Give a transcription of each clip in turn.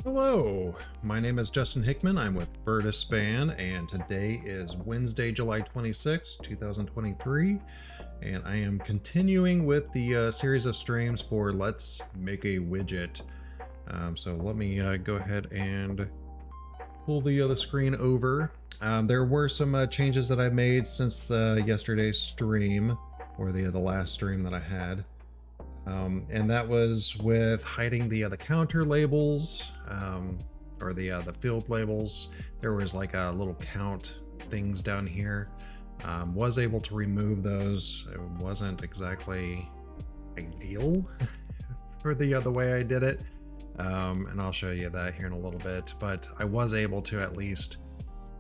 Hello, my name is Justin Hickman. I'm with Span, and today is Wednesday, July 26, 2023, and I am continuing with the series of streams for Let's Make a Widget. So let me go ahead and pull the screen over. There were some changes that I made since yesterday's stream, or the last stream that I had. And that was with hiding the counter labels, or the field labels. There was like a little count things down here. Was able to remove those. It wasn't exactly ideal for the way I did it, and I'll show you that here in a little bit. But I was able to at least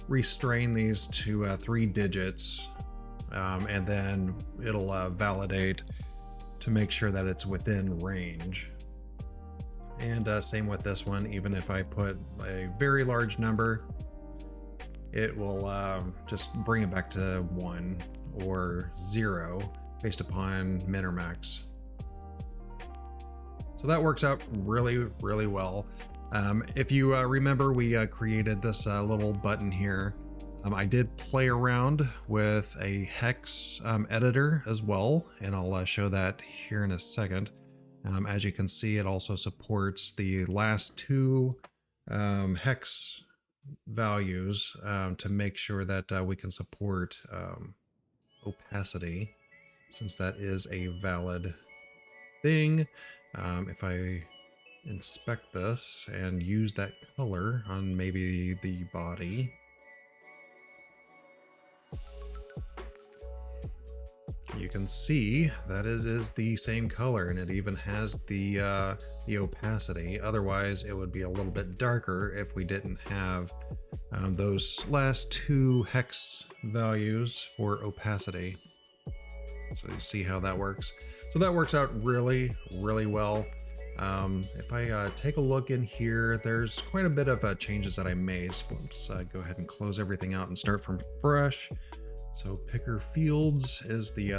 restrain these to 3 digits, and then it'll validate to make sure that it's within range. And same with this one. Even if I put a very large number, it will just bring it back to 1 or 0 based upon min or max. So that works out really well. If you remember, we created this little button here. I did play around with a hex editor as well, and I'll show that here in a second. As you can see, it also supports the last 2 hex values to make sure that we can support opacity, since that is a valid thing. If I inspect this and use that color on maybe the body, you can see that it is the same color, and it even has the opacity. Otherwise, it would be a little bit darker if we didn't have those last 2 hex values for opacity. So you see how that works. So that works out really well. If I take a look in here, there's quite a bit of changes that I made. So let's go ahead and close everything out and start from fresh. So picker fields is the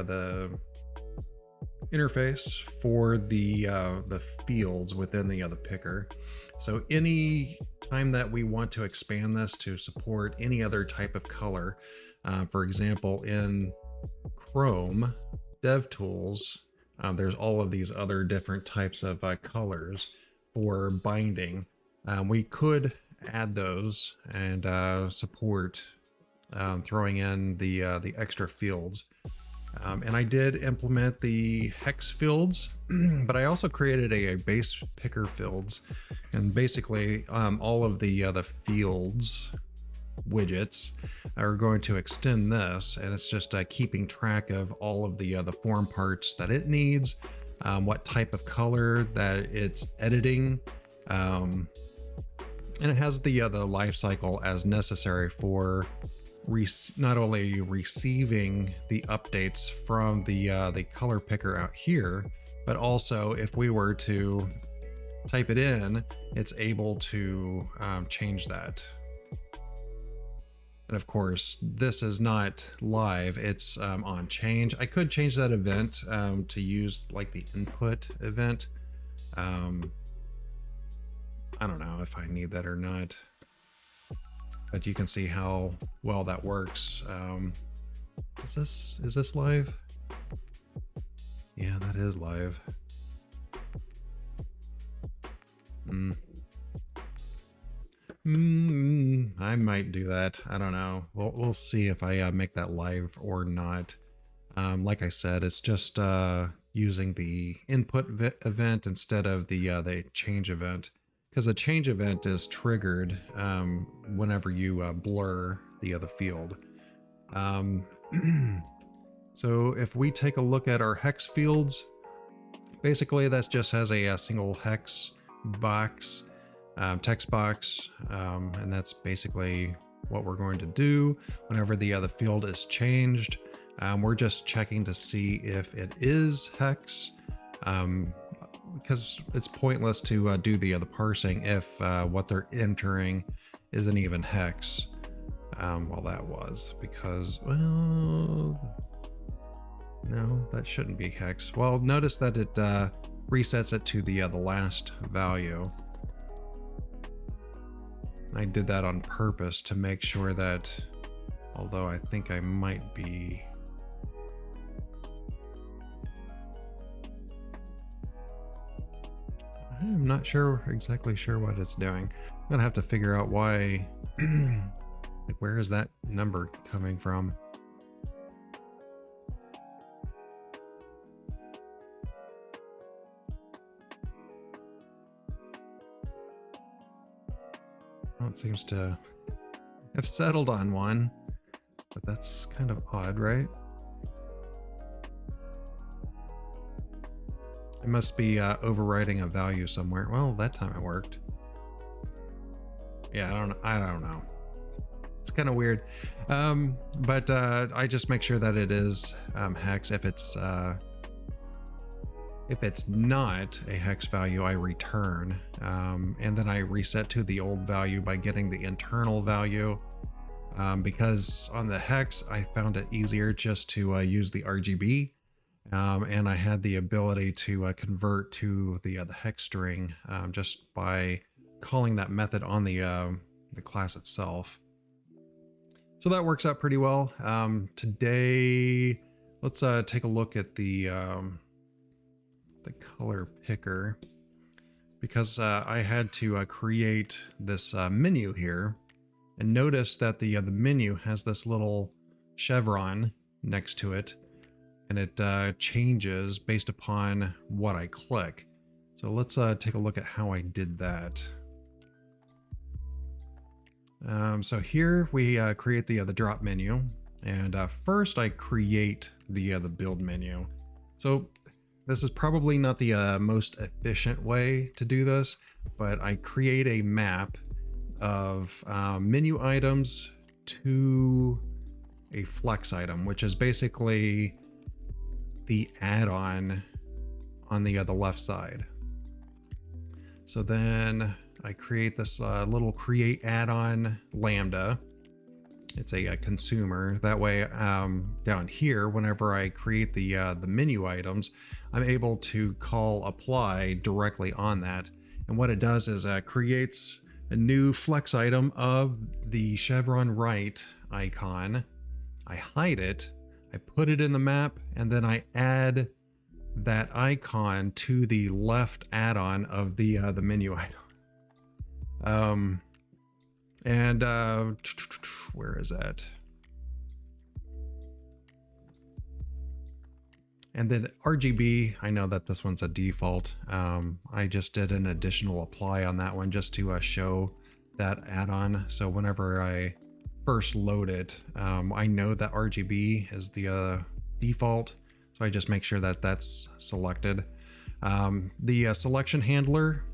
interface for the fields within the picker. So any time that we want to expand this to support any other type of color, for example, in Chrome DevTools, there's all of these other different types of colors for binding. We could add those and support throwing in the extra fields. And I did implement the hex fields, but I also created a base picker fields, and basically all of the fields widgets are going to extend this, and it's just keeping track of all of the form parts that it needs, what type of color that it's editing, and it has the life cycle as necessary for not only receiving the updates from the color picker out here, but also if we were to type it in, it's able to change that. And of course, this is not live, it's on change. I could change that event to use like the input event. I don't know if I need that or not, but you can see how well that works. Is this live? Yeah, that is live. I might do that. I don't know. We'll see if I make that live or not. Like I said, it's just using the input event instead of the change event, because the change event is triggered whenever you blur the other field. So if we take a look at our hex fields, basically that just has a single hex box, text box, and that's basically what we're going to do whenever the field is changed. We're just checking to see if it is hex, because it's pointless to do the parsing if what they're entering isn't even hex. Well, that was because, well, no, that shouldn't be hex. Well, notice that it resets it to the last value. I did that on purpose to make sure that, although I think I might be... I'm not exactly sure what it's doing. I'm gonna have to figure out why, like, where is that number coming from? Well, it seems to have settled on one, but that's kind of odd, right? It must be overriding a value somewhere. Well, that time it worked. Yeah, I don't know. It's kind of weird. But I just make sure that it is hex. If it's not a hex value, I return. And then I reset to the old value by getting the internal value. Because on the hex, I found it easier just to use the RGB. And I had the ability to convert to the hex string just by calling that method on the class itself. So that works out pretty well. Today, let's take a look at the color picker, because I had to create this menu here, and notice that the menu has this little chevron next to it. And it changes based upon what I click. So let's take a look at how I did that. So here we create the drop menu, and first I create the build menu. So this is probably not the most efficient way to do this, but I create a map of menu items to a flex item, which is basically the add-on on the left side. So then I create this little create add-on lambda. It's a consumer. That way, down here, whenever I create the menu items, I'm able to call apply directly on that. And what it does is creates a new flex item of the chevron right icon. I hide it, I put it in the map, and then I add that icon to the left add-on of the menu item. Where is that? And then RGB, I know that this one's a default. I just did an additional apply on that one just to show that add-on. So whenever I first load it, I know that RGB is the default, so I just make sure that that's selected. The selection handler,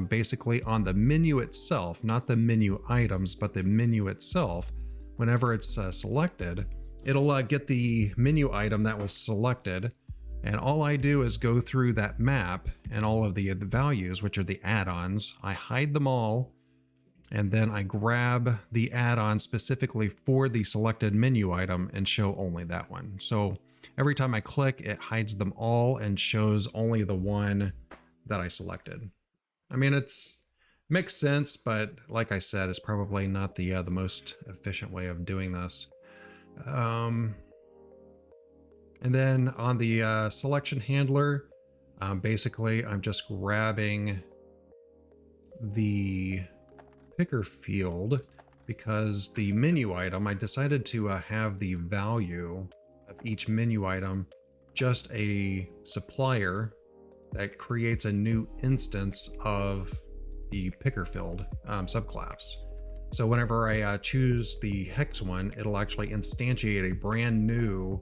basically on the menu itself, not the menu items, but the menu itself, whenever it's selected, it'll get the menu item that was selected, and all I do is go through that map and all of the values, which are the add-ons. I hide them all, and then I grab the add-on specifically for the selected menu item and show only that one. So every time I click, it hides them all and shows only the one that I selected. I mean, it's makes sense, but like I said, it's probably not the most efficient way of doing this. And then on the selection handler, basically I'm just grabbing the picker field, because the menu item, I decided to have the value of each menu item just a supplier that creates a new instance of the picker field subclass. So whenever I choose the hex one, it'll actually instantiate a brand new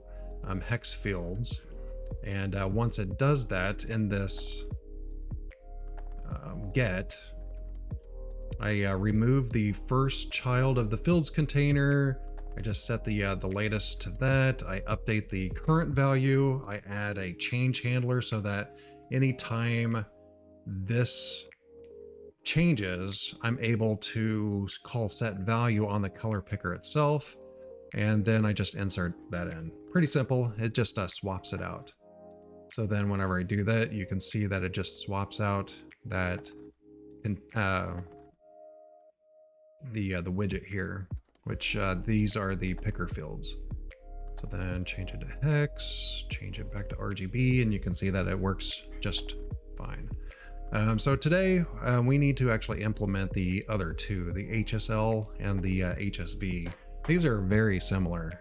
hex fields. And once it does that in this get, I remove the first child of the fields container. I just set the latest to that. I update the current value. I add a change handler so that anytime this changes, I'm able to call set value on the color picker itself. And then I just insert that in. Pretty simple. It just swaps it out. So then whenever I do that, you can see that it just swaps out that the widget here, which these are the picker fields. So then change it to hex, change it back to RGB, and you can see that it works just fine. So today we need to actually implement the other two, the HSL and the HSV. These are very similar.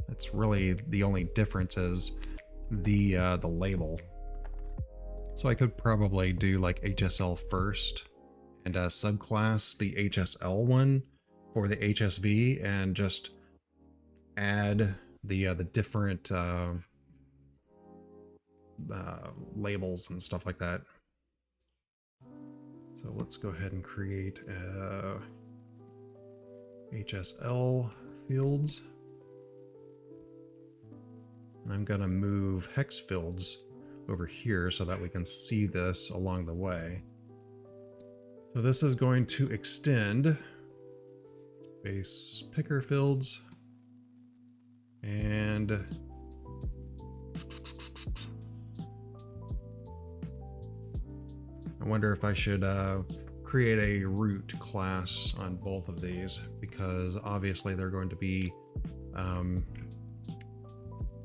It's really the only difference is the label. So I could probably do like HSL first and subclass the HSL one for the HSV and just add the different labels and stuff like that. So let's go ahead and create HSL fields. And I'm gonna move hex fields over here so that we can see this along the way. So this is going to extend base picker fields, and I wonder if I should create a root class on both of these, because obviously they're going to be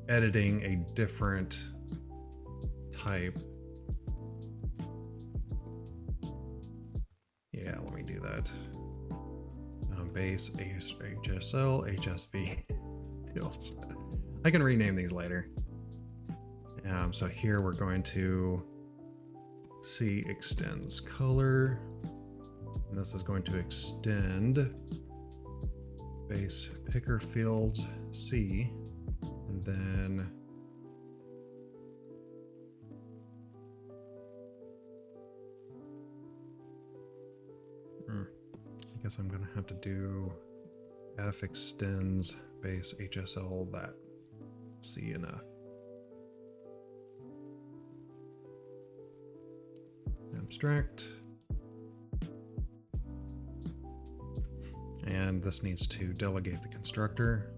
editing a different type. Yeah, let me do that. Base HSL, HSV fields. I can rename these later. So here we're going to C extends color, and this is going to extend base picker fields C, and then I guess I'm gonna have to do F extends base HSL that C enough. Abstract. And this needs to delegate the constructor.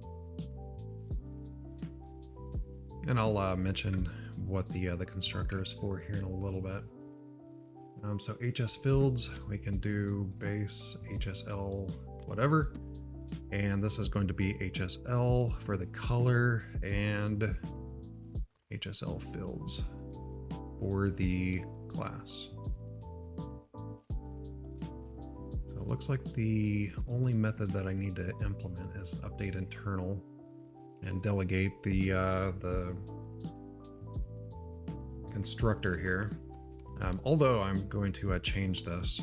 And I'll mention what the constructor is for here in a little bit. So HS fields, we can do base HSL whatever. And this is going to be HSL for the color and HSL fields for the class. So it looks like the only method that I need to implement is update internal and delegate the constructor here. Although I'm going to change this.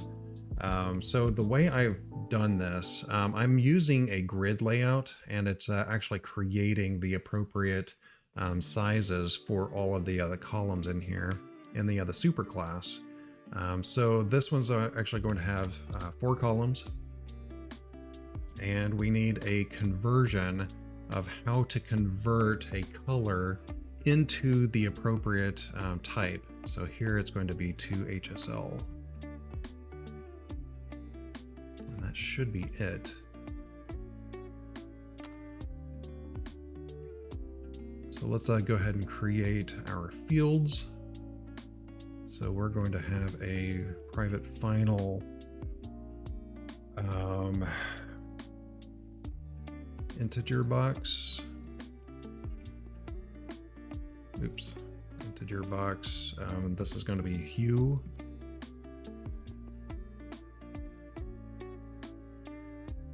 So the way I've done this, I'm using a grid layout, and it's actually creating the appropriate sizes for all of the columns in here in the superclass. So this one's actually going to have 4 columns, and we need a conversion of how to convert a color into the appropriate type. So here it's going to be to HSL. And that should be it. So let's go ahead and create our fields. So we're going to have a private final integer box. Oops, integer box. This is going to be hue.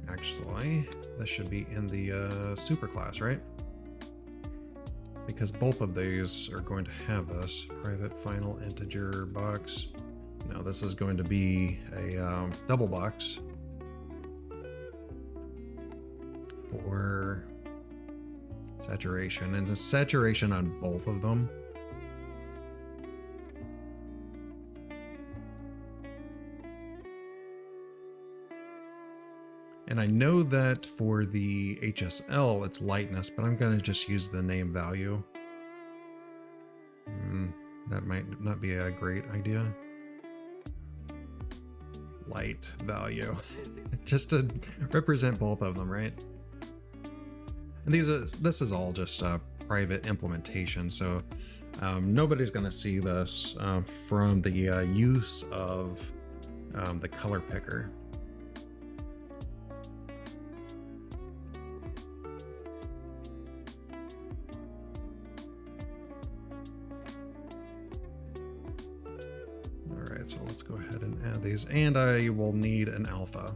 Actually, this should be in the superclass, right? Because both of these are going to have this private final integer box. Now this is going to be a double box for saturation, and the saturation on both of them. And I know that for the HSL, it's lightness, but I'm going to just use the name value. That might not be a great idea. Light value, just to represent both of them, right? And this is all just a private implementation, so nobody's going to see this from the use of the color picker. right, so let's go ahead and add these, and I will need an alpha.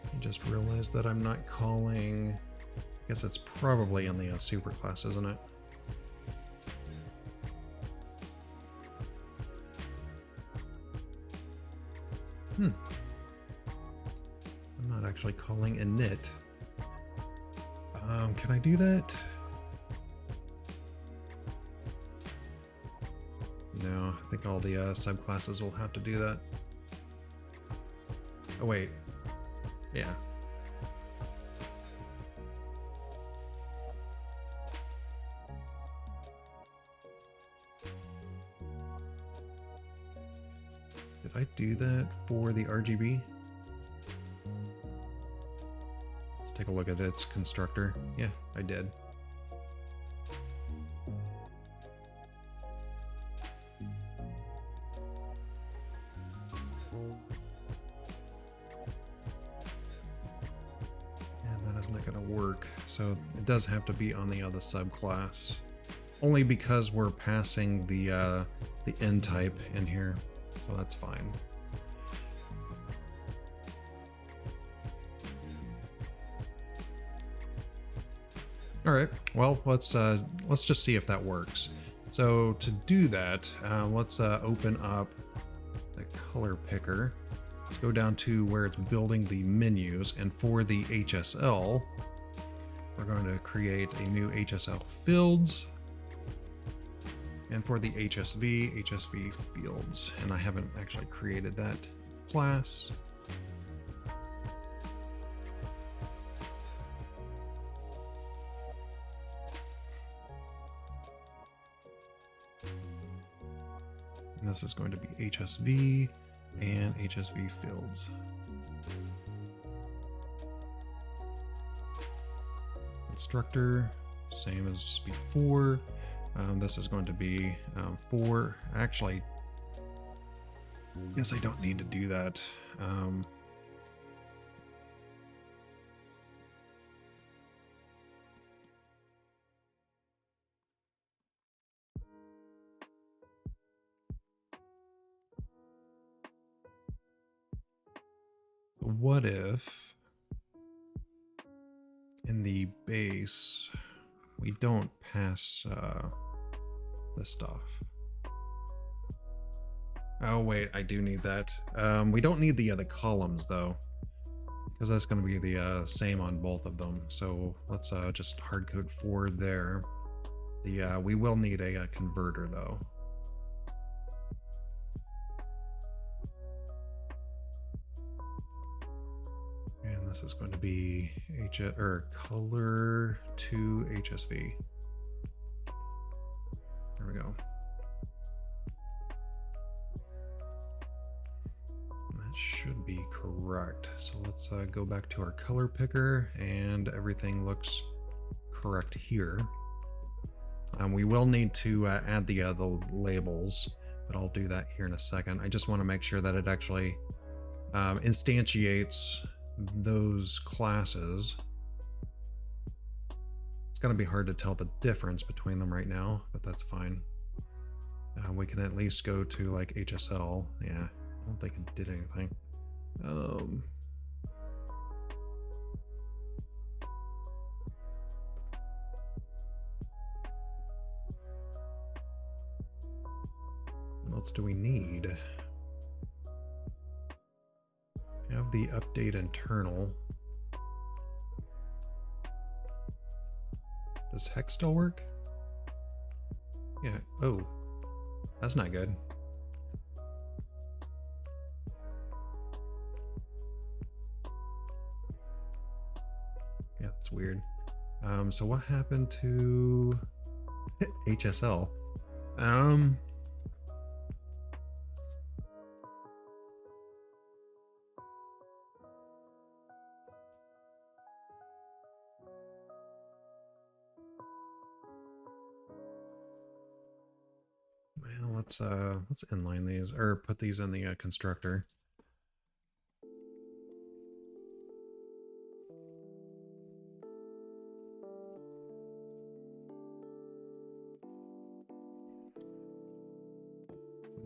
I just realized that I'm not calling, I guess it's probably in the superclass, isn't it? I'm not actually calling init. Can I do that? No, I think all the subclasses will have to do that. Oh wait, yeah. Did I do that for the RGB? Let's take a look at its constructor. Yeah, I did. Not going to work, so it does have to be on the other subclass, only because we're passing the end type in here, so that's fine. All right, well, let's just see if that works. So to do that, let's open up the color picker. Let's go down to where it's building the menus, and for the HSL, we're going to create a new HSL fields, and for the HSV fields, and I haven't actually created that class. And this is going to be HSV and HSV fields. Constructor, same as before. This is going to be for, actually, I guess I don't need to do that. What if in the base we don't pass this stuff? Oh wait, I do need that. We don't need the other columns though, because that's going to be the same on both of them. So let's just hard code 4 there. We will need a converter though. And this is going to be color to HSV. There we go. And that should be correct. So let's go back to our color picker, and everything looks correct here. We will need to add the labels, but I'll do that here in a second. I just want to make sure that it actually instantiates those classes. It's going to be hard to tell the difference between them right now, but that's fine. We can at least go to like HSL. Yeah, I don't think it did anything. What else do we need? Have the update internal. Does hex still work? Yeah. Oh, that's not good. Yeah, that's weird. So what happened to HSL? let's inline these, or put these in the constructor.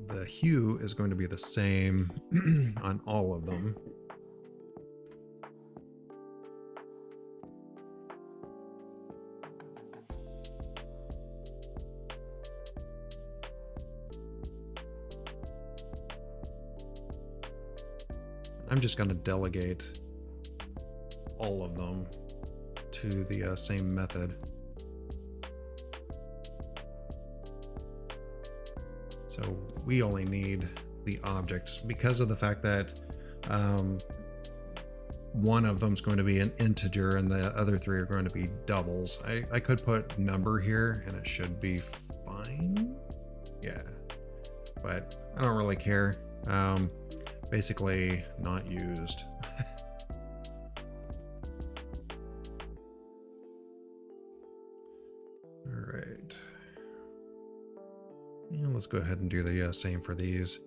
The hue is going to be the same on all of them. I'm just going to delegate all of them to the same method. So we only need the object because of the fact that one of them is going to be an integer and the other three are going to be doubles. I could put number here and it should be fine. Yeah, but I don't really care. Basically not used. All right. And let's go ahead and do the same for these.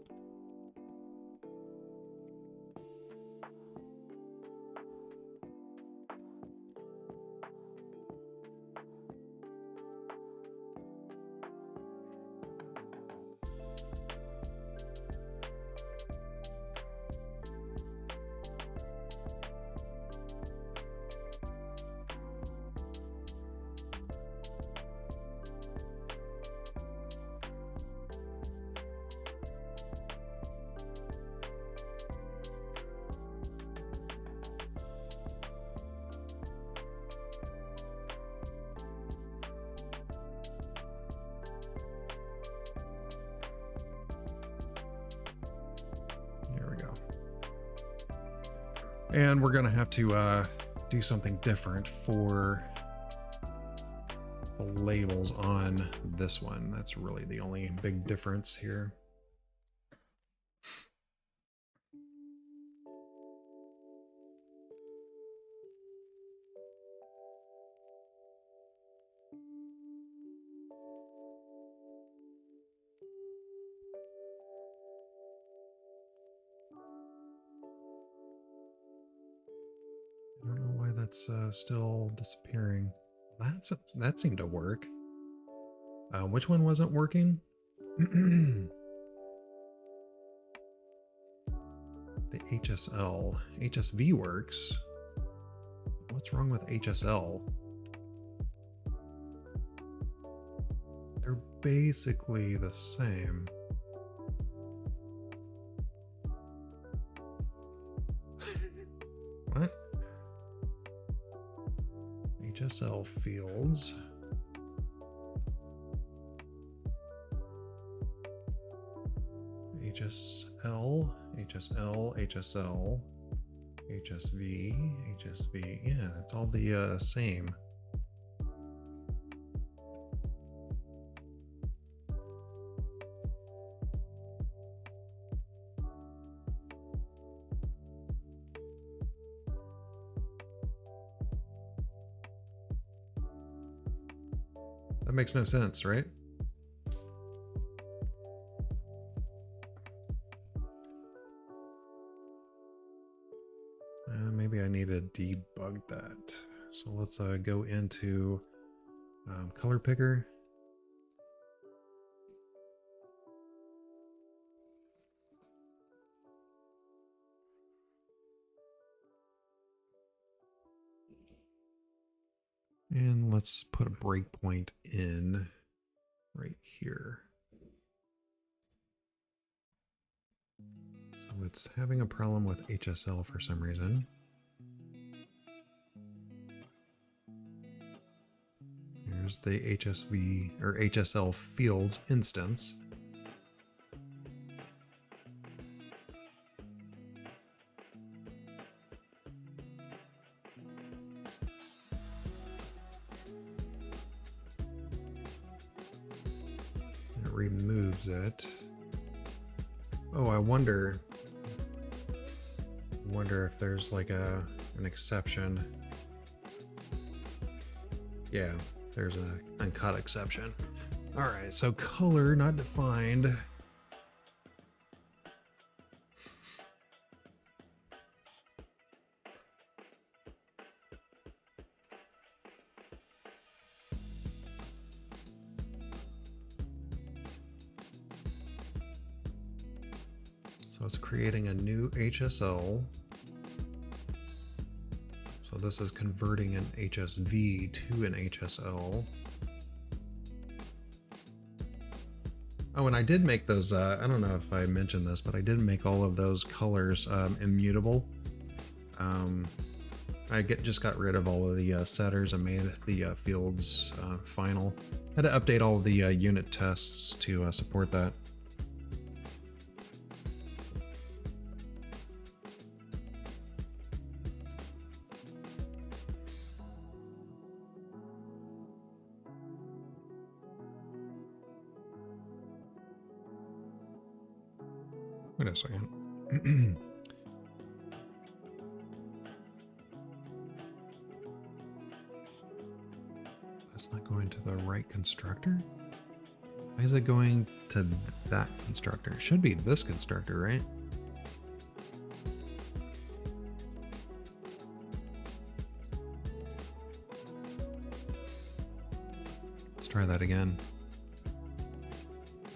And we're going to have to do something different for the labels on this one. That's really the only big difference here. I don't know why that's still disappearing. That seemed to work. Which one wasn't working? The HSL. HSV works. What's wrong with HSL? They're basically the same. What? HSL fields. HSL, HSL, HSL, HSV, HSV. Yeah, it's all the same. That makes no sense, right? Maybe I need to debug that. So let's go into color picker. And let's put a breakpoint in right here. So it's having a problem with HSL for some reason. Here's the HSV or HSL fields instance. It removes it. Oh, I wonder if there's like an exception. Yeah, there's an uncut exception. All right, so color not defined. So it's creating a new HSL. So this is converting an HSV to an HSL. Oh, and I did make those, I don't know if I mentioned this, but I did make all of those colors immutable. I just got rid of all of the setters and made the fields final. Had to update all of the unit tests to support that. Wait a second. That's not going to the right constructor? Why is it going to that constructor? It should be this constructor, right? Let's try that again.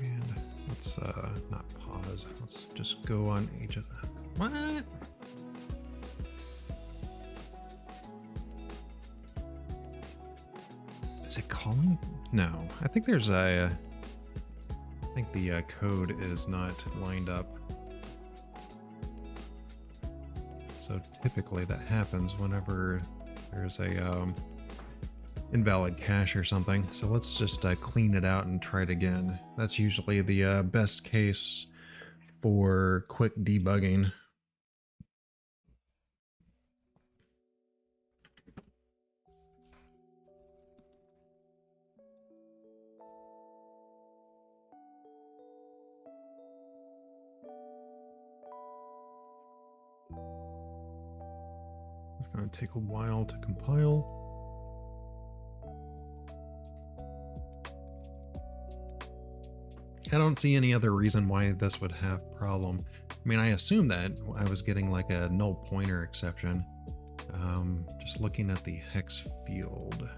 And let's not pause. Let's just go on HS. What? Is it calling? No, I think there's a. I think the code is not lined up. So typically that happens whenever there's a invalid cache or something. So let's just clean it out and try it again. That's usually the best case for quick debugging. It's going to take a while to compile. I don't see any other reason why this would have problem. I mean, I assume that I was getting like a null pointer exception. Just looking at the hex field.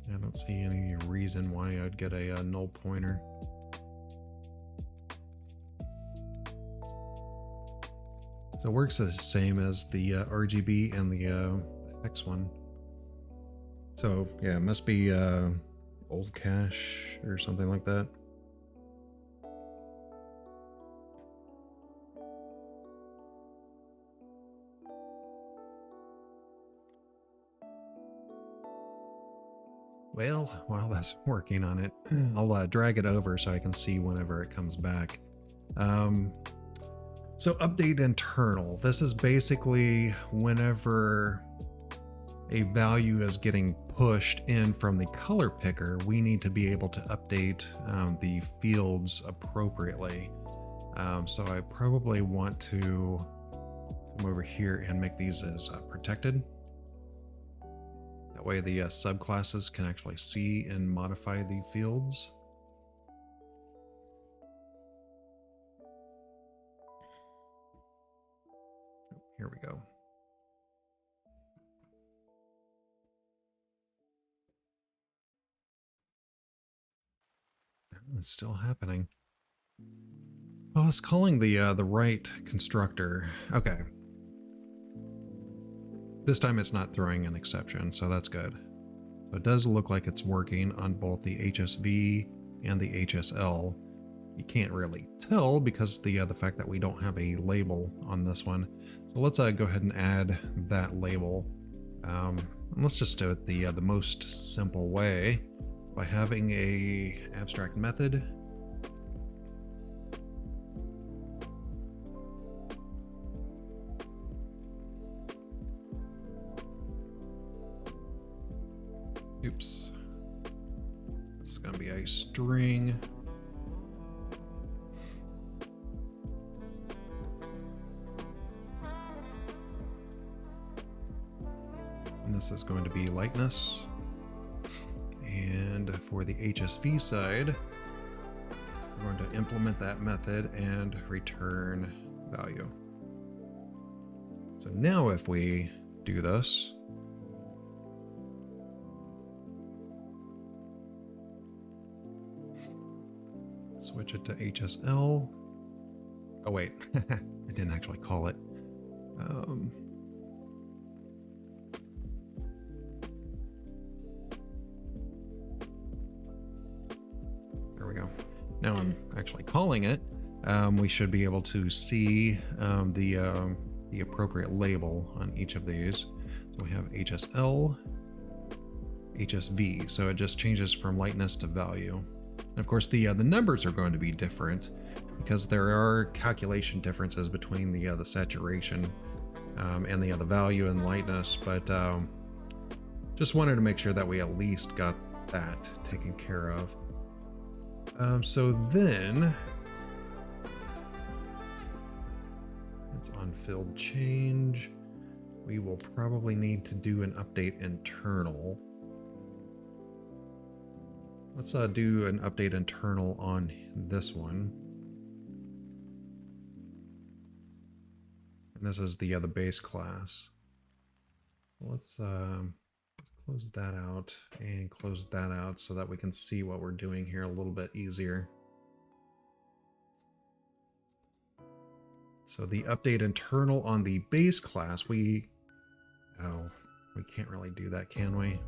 I don't see any reason why I'd get a null pointer. So it works the same as the RGB and the hex one. So yeah, it must be old cache or something like that. Well, while that's working on it, I'll drag it over so I can see whenever it comes back. So update internal. This is basically whenever a value is getting pushed in from the color picker, we need to be able to update the fields appropriately. So I probably want to come over here and make these as protected. That way the subclasses can actually see and modify the fields. Here we go. It's still happening. Oh, it's calling the right constructor. Okay. This time it's not throwing an exception, so that's good. So it does look like it's working on both the HSV and the HSL. You can't really tell because the fact that we don't have a label on this one. So let's go ahead and add that label. And let's just do it the most simple way by having a abstract method. is going to be a string. And this is going to be lightness. And for the HSV side, we're going to implement that method and return value. So now if we do this, switch it to HSL. Oh wait, I didn't actually call it. There we go. Now I'm actually calling it. We should be able to see the appropriate label on each of these. So we have HSL, HSV. So it just changes from lightness to value. And of course, the numbers are going to be different because there are calculation differences between the saturation and the value and lightness. But just wanted to make sure that we at least got that taken care of. So then it's on filled change. We will probably need to do an update internal. Let's do an update internal on this one. And this is the base class. Let's close that out and close that out so that we can see what we're doing here a little bit easier. So the update internal on the base class, we can't really do that, can we?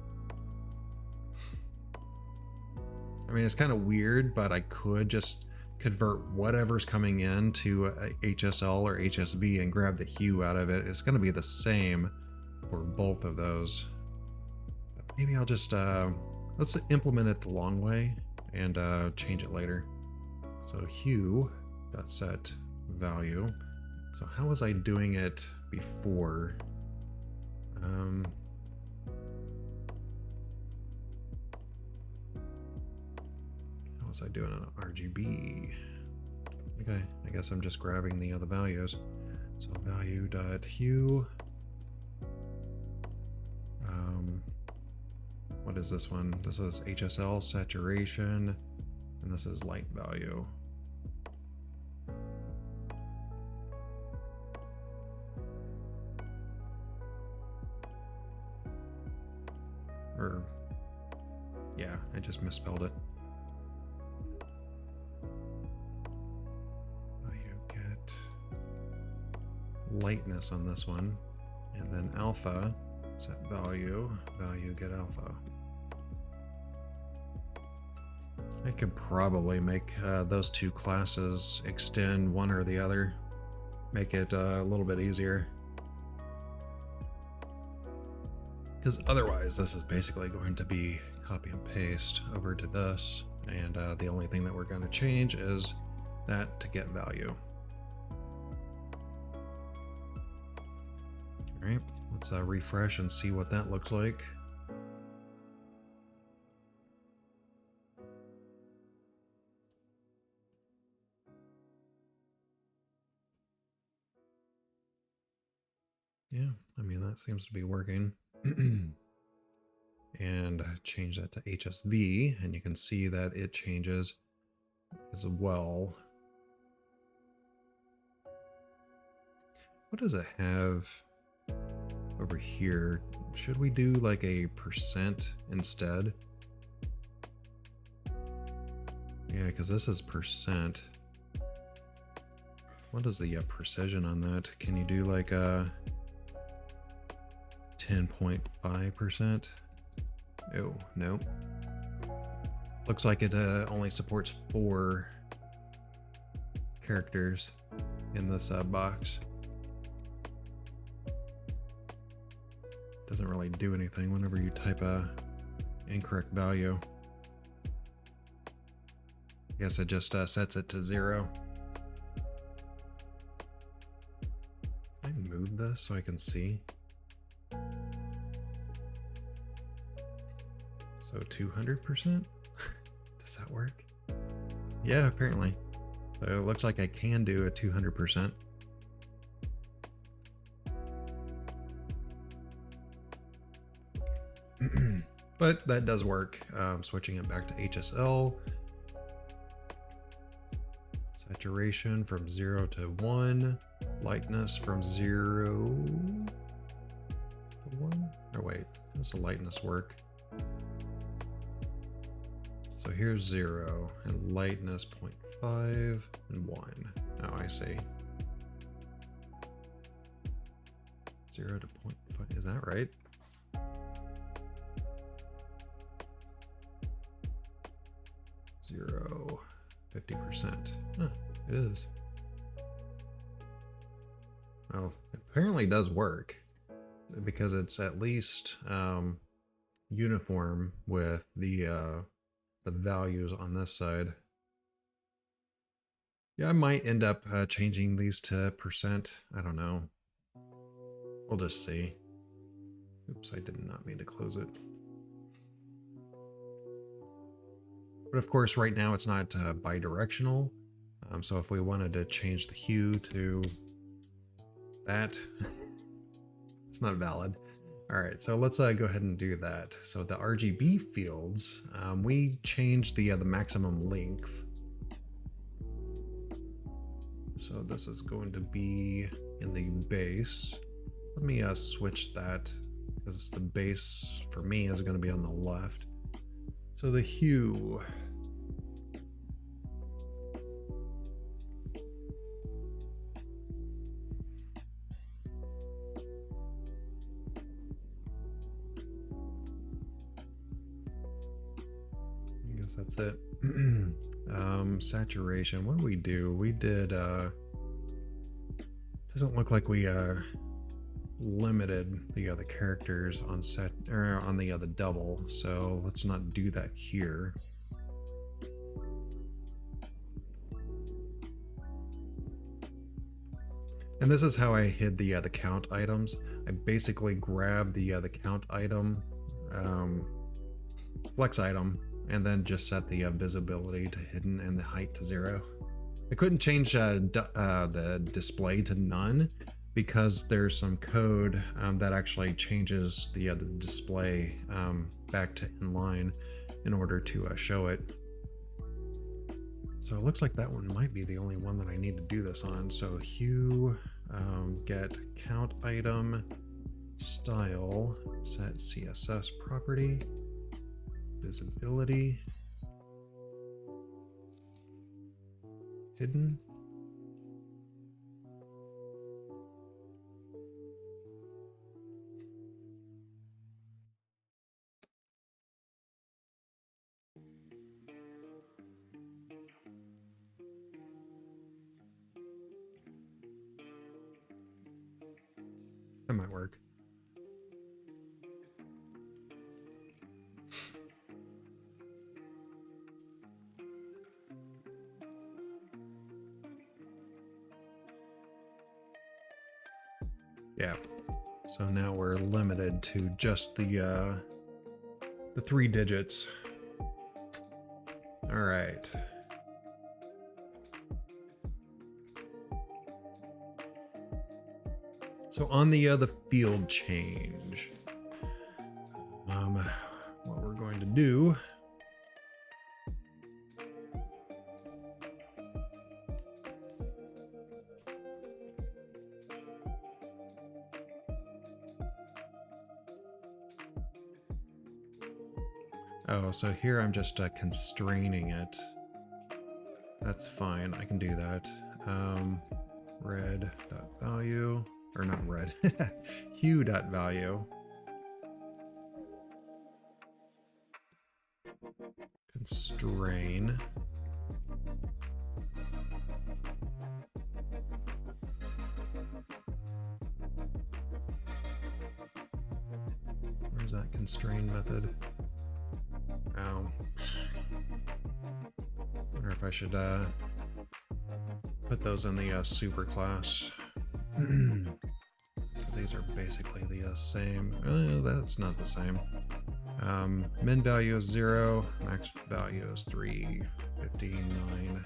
I mean, it's kind of weird, but I could just convert whatever's coming in to HSL or HSV and grab the hue out of it. It's going to be the same for both of those. But maybe I'll just, let's implement it the long way and change it later. So hue.set value. So how was I doing it before? How was I doing on RGB? Okay, I guess I'm just grabbing the other values. So value.hue. What is this one? This is HSL saturation, and this is light value. Or, yeah, I just misspelled it. You get lightness on this one, and then alpha, set value, value get alpha. I could probably make those two classes extend one or the other, make it a little bit easier. Because otherwise this is basically going to be copy and paste over to this, and the only thing that we're going to change is that to get value. All right, let's refresh and see what that looks like. Yeah, I mean, that seems to be working. And change that to HSV, and you can see that it changes as well. What does it have over here? Should we do like a percent instead? Yeah, because this is percent. What is the precision on that? Can you do like a 10.5%? Oh, no. Looks like it only supports 4 characters in this box. Doesn't really do anything whenever you type a incorrect value. I guess it just sets it to 0. Can I move this so I can see? So 200%? Does that work? Yeah, apparently. So it looks like I can do a 200%. But that does work. Switching it back to HSL. Saturation from 0 to 1. Lightness from 0 to 1. Oh wait, how does the lightness work? So here's 0 and lightness 0.5 and 1. Oh, I see. 0 to 0.5. Is that right? Zero, 50%. Huh, it is. Oh, it apparently does work because it's at least uniform with the values on this side. Yeah, I might end up changing these to percent. I don't know. We'll just see. Oops, I did not mean to close it. But of course, right now it's not bidirectional. So if we wanted to change the hue to that, it's not valid. All right, so let's go ahead and do that. So the RGB fields, we changed the maximum length. So this is going to be in the base. Let me switch that because the base for me is going to be on the left. So the hue. I guess that's it. Saturation. What did we do? We did, doesn't look like we limited the other characters on set or on the other double, so let's not do that here. And this is how I hid the count items. I basically grabbed the count item, flex item, and then just set the visibility to hidden and the height to 0. I couldn't change the display to none because there's some code that actually changes the display back to inline in order to show it. So it looks like that one might be the only one that I need to do this on. So hue, get count item, style, set CSS property, visibility, hidden. That might work. Yeah. So now we're limited to just the 3 digits. All right. So on the field change, what we're going to do oh, so here I'm just constraining it. That's fine, I can do that. Red.value, or not red, hue.value. Constrain. Where's that constrain method? Oh. Wonder if I should put those in the super class. These are basically the same. That's not the same. Min value is 0, max value is 359.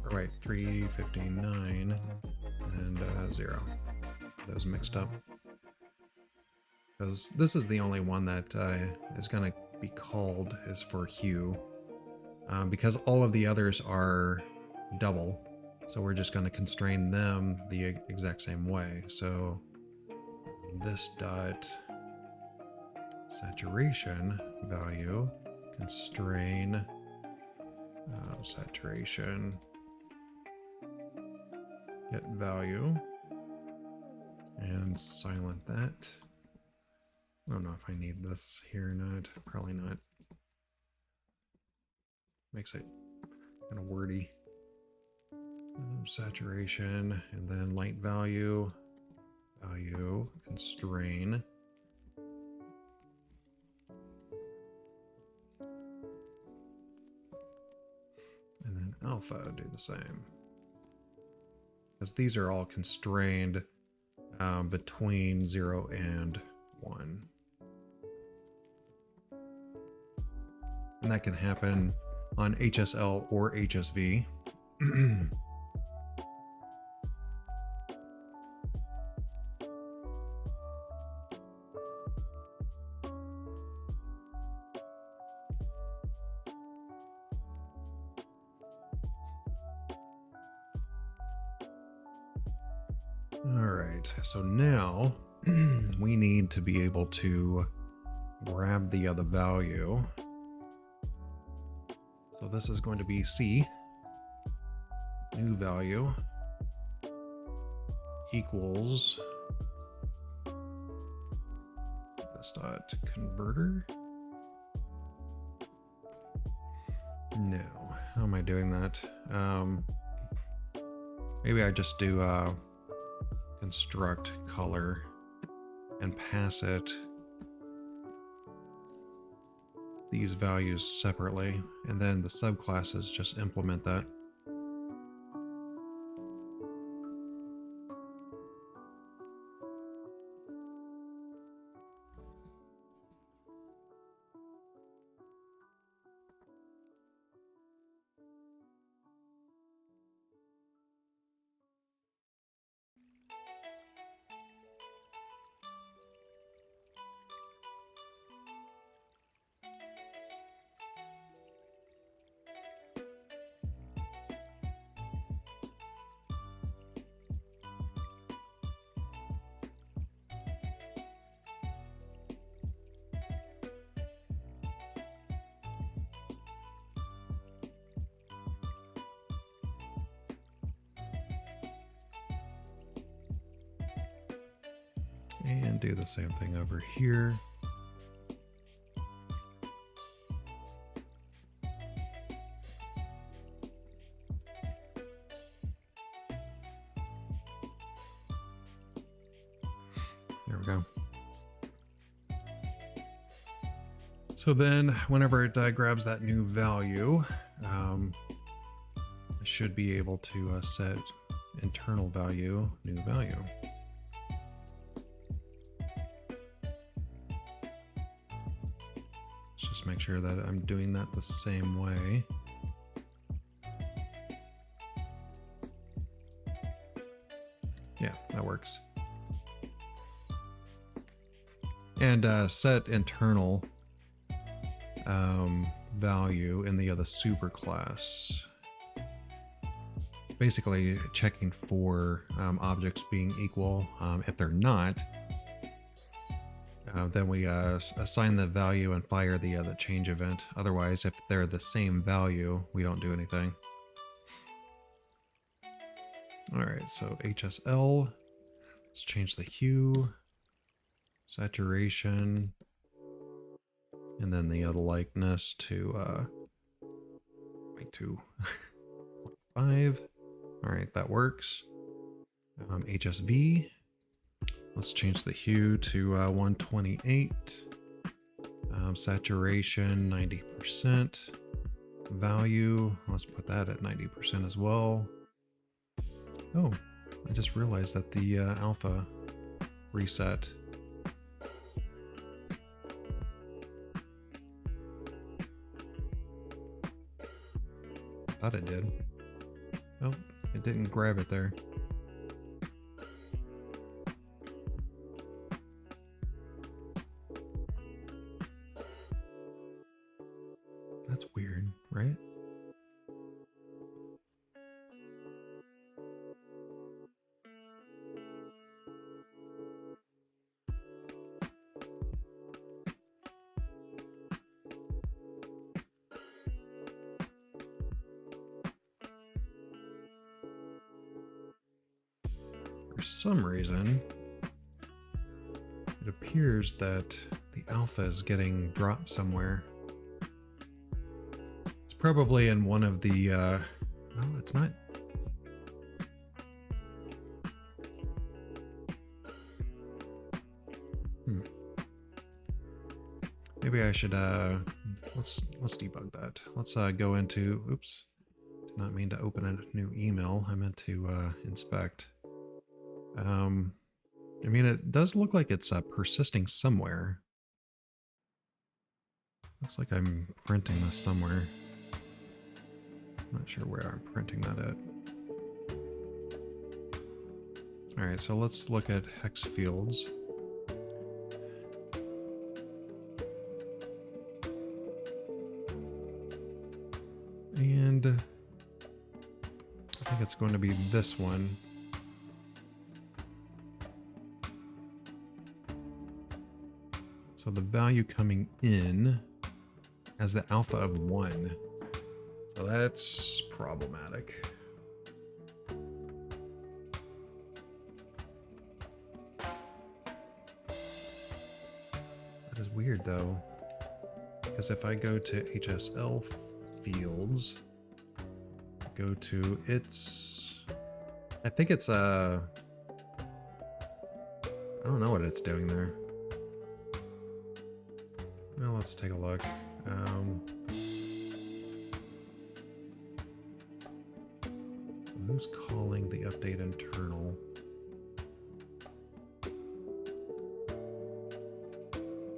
Or wait, 359 and 0. Those mixed up. Because this is the only one that is going to be called is for hue. Because all of the others are double. So we're just going to constrain them the exact same way. So this dot saturation value, constrain saturation, get value, and silent that. I don't know if I need this here or not. Probably not. Makes it kind of wordy. Saturation, and then light value, constrain. And then alpha, do the same. Because these are all constrained between 0 and 1. And that can happen on HSL or HSV. Alright, so now we need to be able to grab the other value. So this is going to be C, new value, equals this dot converter. No, how am I doing that? Maybe I just do construct color and pass it these values separately, and then the subclasses just implement that. And do the same thing over here. There we go. So then whenever it grabs that new value, I should be able to set internal value, new value. Let's just make sure that I'm doing that the same way. Yeah, that works. And set internal value in the other superclass. It's basically checking for objects being equal. If they're not, then we assign the value and fire the change event. Otherwise, if they're the same value, we don't do anything. All right, so HSL, let's change the hue, saturation, and then the other likeness to 5. All right, that works. HSV, let's change the hue to 128. Saturation 90%. Value, let's put that at 90% as well. Oh, I just realized that the alpha reset. Thought it did. Oh, it didn't grab it there. That's weird, right? For some reason, it appears that the alpha is getting dropped somewhere. It's probably in one of the, well, it's not. Maybe I should, let's debug that. Let's go into, oops, did not mean to open a new email. I meant to inspect. I mean, it does look like it's persisting somewhere. Looks like I'm printing this somewhere. I'm not sure where I'm printing that at. All right, so let's look at hex fields. And I think it's going to be this one. So the value coming in as the alpha of 1. So that's problematic. That is weird though, because if I go to HSL fields, go to its, I think it's I don't know what it's doing there. Well, let's take a look. Who's calling the update internal?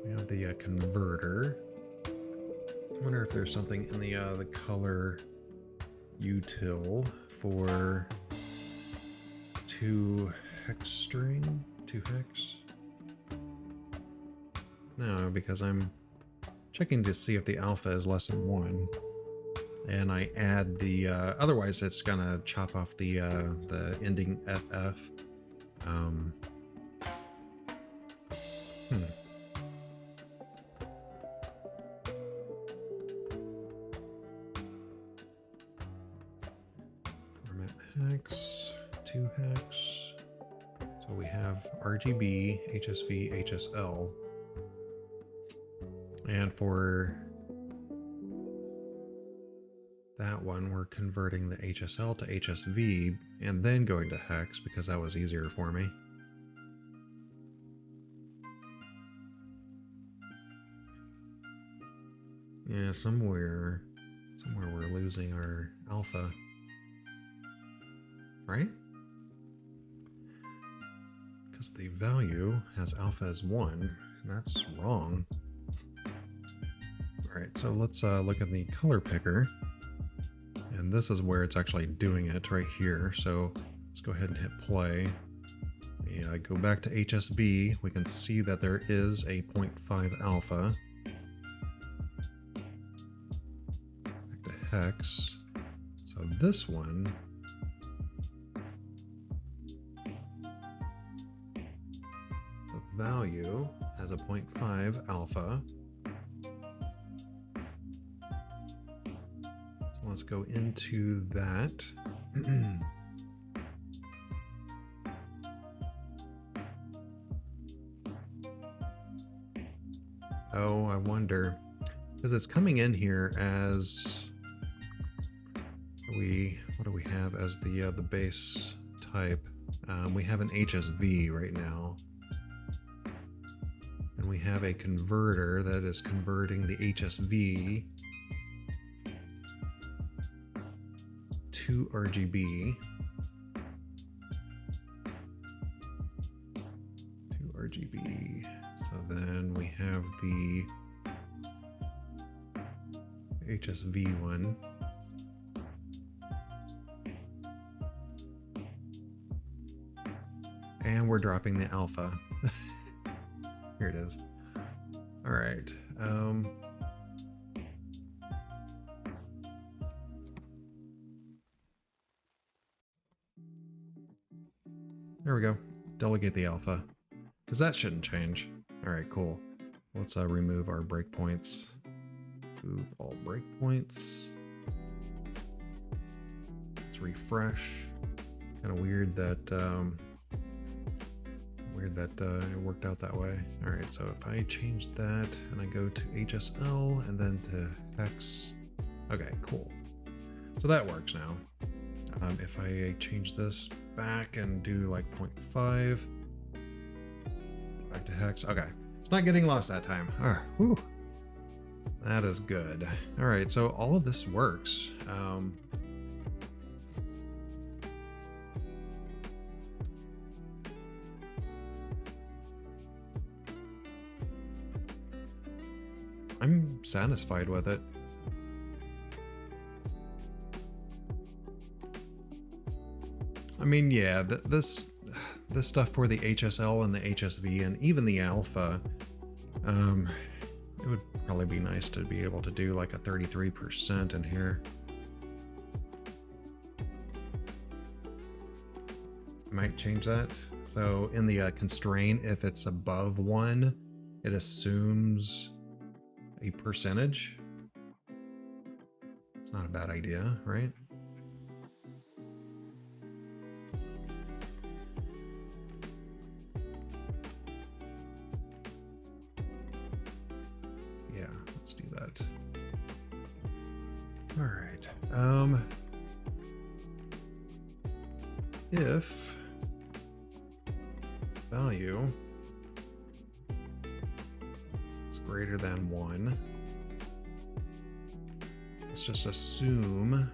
We have the converter. I wonder if there's something in the color util for 2 hex string, 2 hex. No, because I'm checking to see if the alpha is less than 1, and I add the. Otherwise, it's gonna chop off the ending FF. Format hex, 2 hex. So we have RGB, HSV, HSL. And for that one, we're converting the HSL to HSV and then going to hex because that was easier for me. Yeah, somewhere we're losing our alpha, right? Because the value has alpha as 1, and that's wrong. All right, so let's look at the color picker, and this is where it's actually doing it right here. So let's go ahead and hit play. Yeah, go back to HSV. We can see that there is a 0.5 alpha. Back to hex. So this one, the value has a 0.5 alpha. So let's go into that. Oh, I wonder, because it's coming in here as what do we have as the base type? We have an HSV right now, and we have a converter that is converting the HSV to RGB. RGB. So then we have the HSV one. And we're dropping the alpha. Here it is. All right. There we go. Delegate the alpha, because that shouldn't change. All right, cool. Let's remove our breakpoints. Move all breakpoints. Let's refresh. Kind of weird that it worked out that way. All right, so if I change that and I go to HSL and then to hex, okay, cool. So that works now. If I change this back and do like 0.5, back to hex, okay. It's not getting lost that time. All right, whew. That is good. All right, so all of this works. I'm satisfied with it. I mean, yeah, this stuff for the HSL and the HSV and even the alpha, it would probably be nice to be able to do like a 33% in here. I might change that. So in the constraint, if it's above 1, it assumes a percentage. It's not a bad idea, right? Yeah, let's do that. All right. If value is greater than 1, let's just assume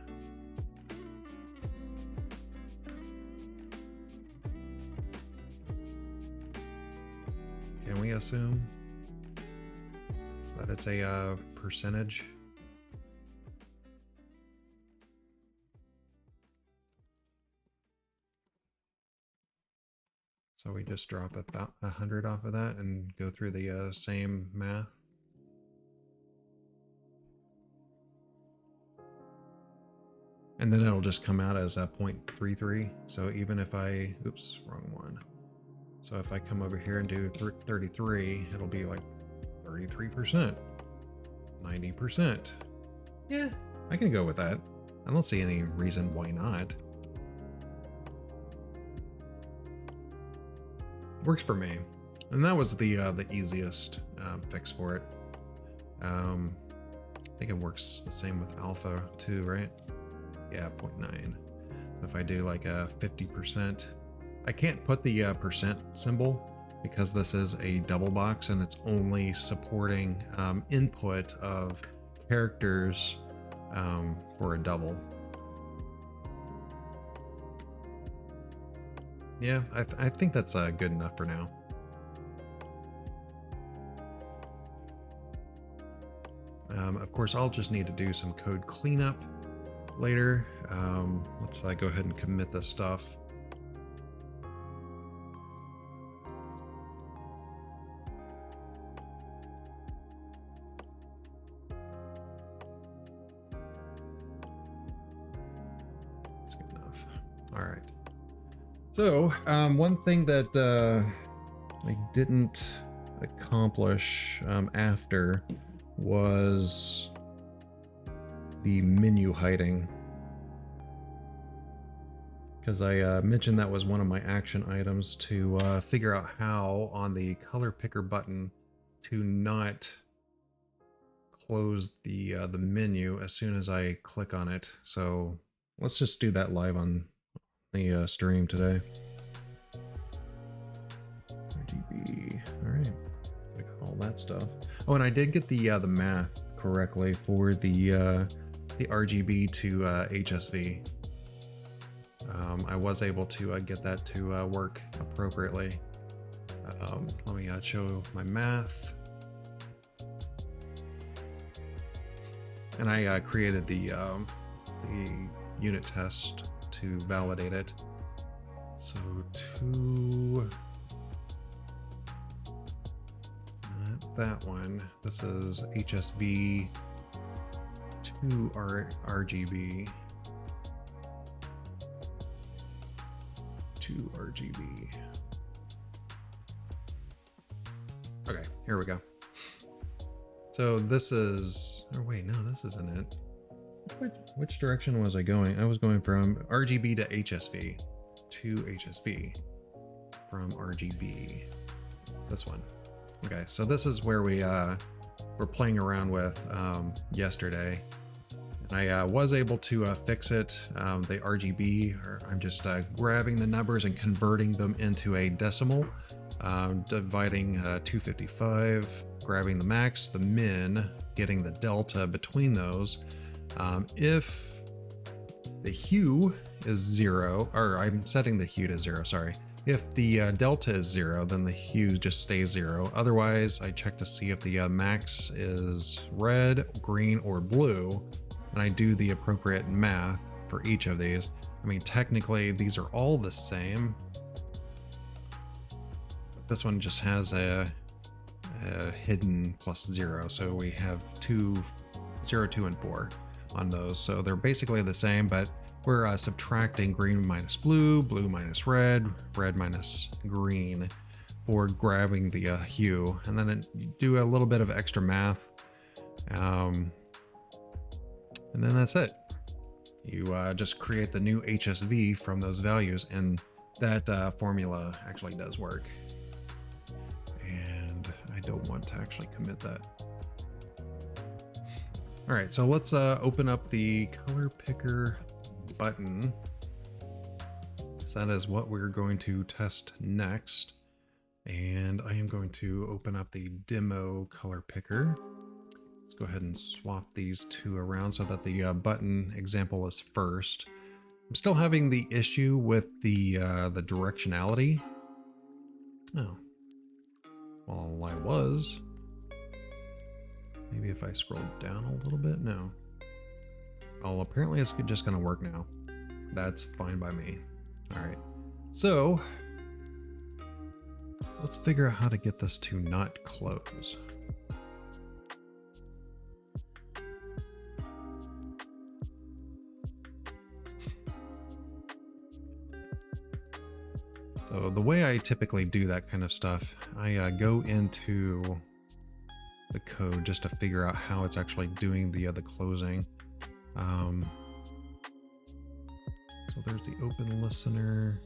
can we assume that it's a percentage? So we just drop 100 off of that and go through the same math. And then it'll just come out as a 0.33. So even if I, oops, wrong one. So if I come over here and do 33, it'll be like 33%, 90%. Yeah, I can go with that. I don't see any reason why not. Works for me. And that was the easiest fix for it. I think it works the same with alpha too, right? Yeah, 0.9. So if I do like a 50%, I can't put the percent symbol because this is a double box and it's only supporting input of characters for a double. Yeah, I think that's good enough for now. Of course, I'll just need to do some code cleanup later. Let's go ahead and commit this stuff. That's good enough. All right. So one thing that I didn't accomplish after was the menu hiding, because I mentioned that was one of my action items to figure out how on the color picker button to not close the menu as soon as I click on it. So let's just do that live on the stream today. RGB, all right, all that stuff. Oh, and I did get the math correctly for the RGB to HSV. I was able to get that to work appropriately. let me show my math. And I created the unit test to validate it. So not that one. This is HSV to RGB. To RGB. Okay, here we go. So this is, oh wait, no, this isn't it. Which direction was I going? I was going from RGB to HSV. To HSV. From RGB. This one. Okay, so this is where we were playing around with yesterday. And I was able to fix it, the RGB, or I'm just grabbing the numbers and converting them into a decimal, dividing 255, grabbing the max, the min, getting the delta between those. If the hue is 0, or I'm setting the hue to 0, sorry. If the delta is 0, then the hue just stays 0. Otherwise, I check to see if the max is red, green, or blue, and I do the appropriate math for each of these. I mean, technically, these are all the same. This one just has a hidden +0, so we have 0, 2, and 4 on those. So they're basically the same, but we're subtracting green minus blue, blue minus red, red minus green for grabbing the hue. And then you do a little bit of extra math. And then that's it. You just create the new HSV from those values, and that formula actually does work. And I don't want to actually commit that. All right, so let's open up the color picker button. So that is what we're going to test next. And I am going to open up the demo color picker. Let's go ahead and swap these two around so that the button example is first. I'm still having the issue with the directionality. Oh, well, I was. Maybe if I scroll down a little bit, no. Oh, apparently it's just gonna work now. That's fine by me. All right, so let's figure out how to get this to not close. So the way I typically do that kind of stuff, I go into the code just to figure out how it's actually doing the closing. So there's the open listener.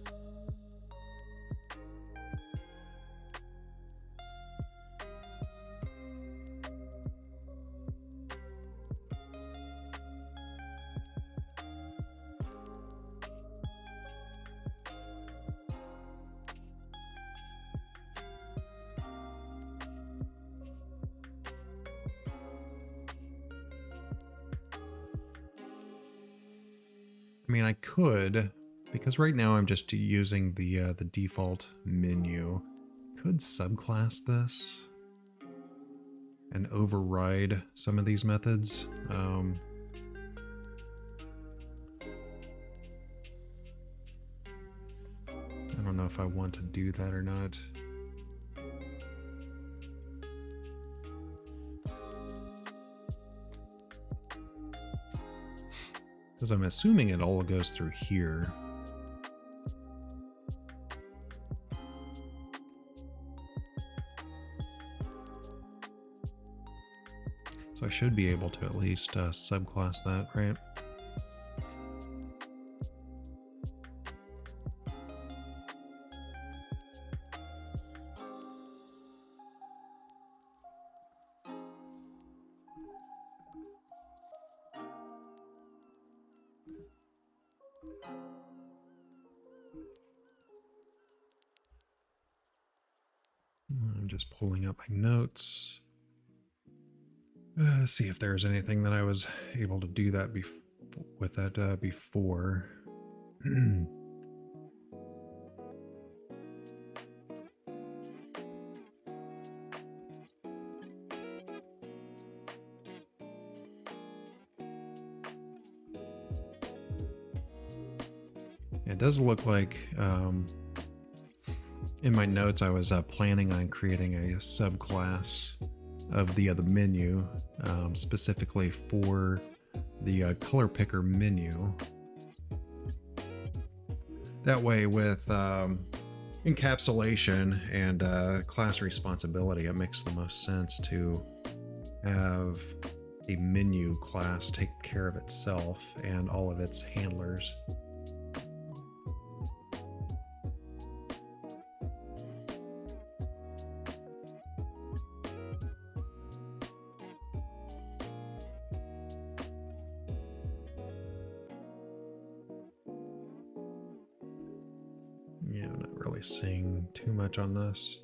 I mean, I could, because right now I'm just using the default menu. Could subclass this and override some of these methods. I don't know if I want to do that or not. Because I'm assuming it all goes through here. So I should be able to at least subclass that, right? I'm just pulling up my notes. See if there's anything that I was able to do that with that before. It does look like in my notes I was planning on creating a subclass of the menu specifically for the color picker menu. That way, with encapsulation and class responsibility, it makes the most sense to have a menu class take care of itself and all of its handlers. Yeah, I'm not really seeing too much on this.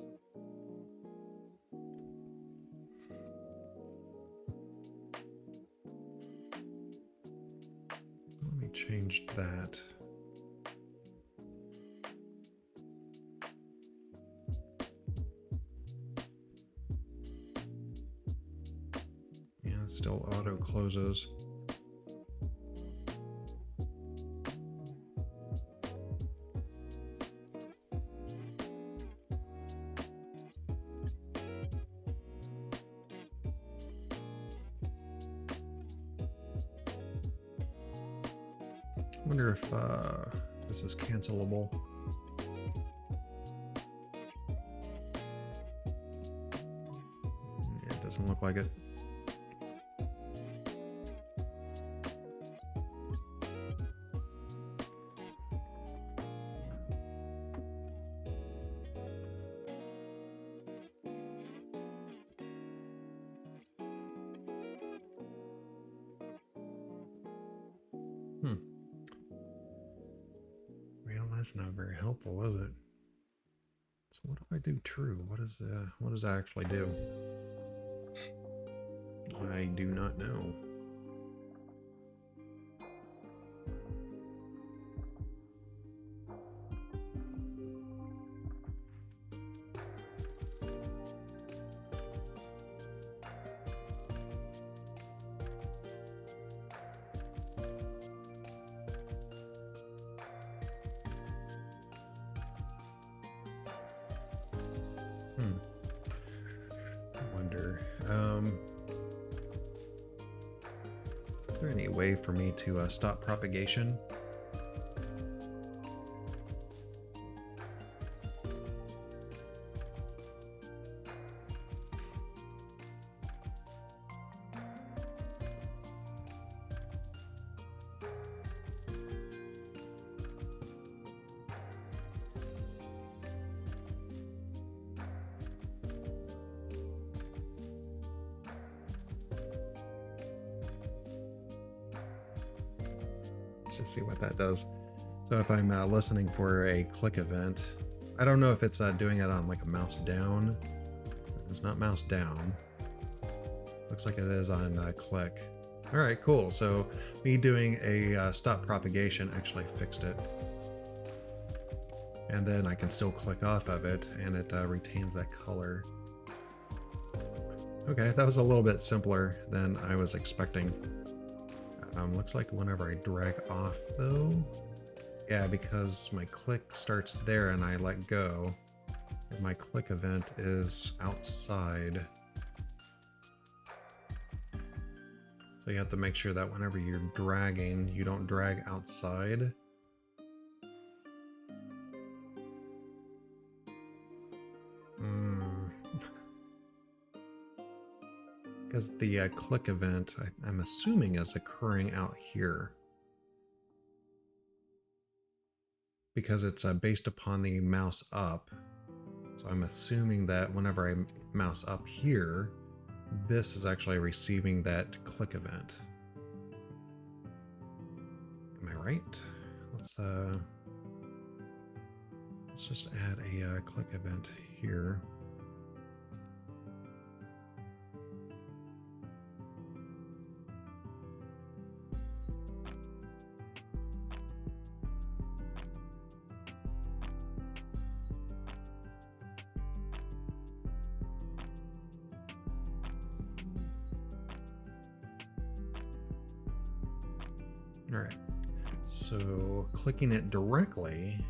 Let me change that. Yeah, it still auto closes. I wonder if this is cancelable. Yeah, it doesn't look like it. Well, that's not very helpful, is it? So what if I do true? What does that actually do? I do not know. I wonder. Is there any way for me to stop propagation? Let's just see what that does. So if I'm listening for a click event, I don't know if it's doing it on like a mouse down. It's not mouse down. Looks like it is on click. All right, cool. So me doing a stop propagation actually fixed it. And then I can still click off of it and it retains that color. Okay, that was a little bit simpler than I was expecting. Looks like whenever I drag off though, yeah, because my click starts there and I let go, my click event is outside. So you have to make sure that whenever you're dragging, you don't drag outside. Because the click event, I'm assuming, is occurring out here. Because it's based upon the mouse up. So I'm assuming that whenever I mouse up here, this is actually receiving that click event. Am I right? Let's just add a click event here. All right, So clicking it directly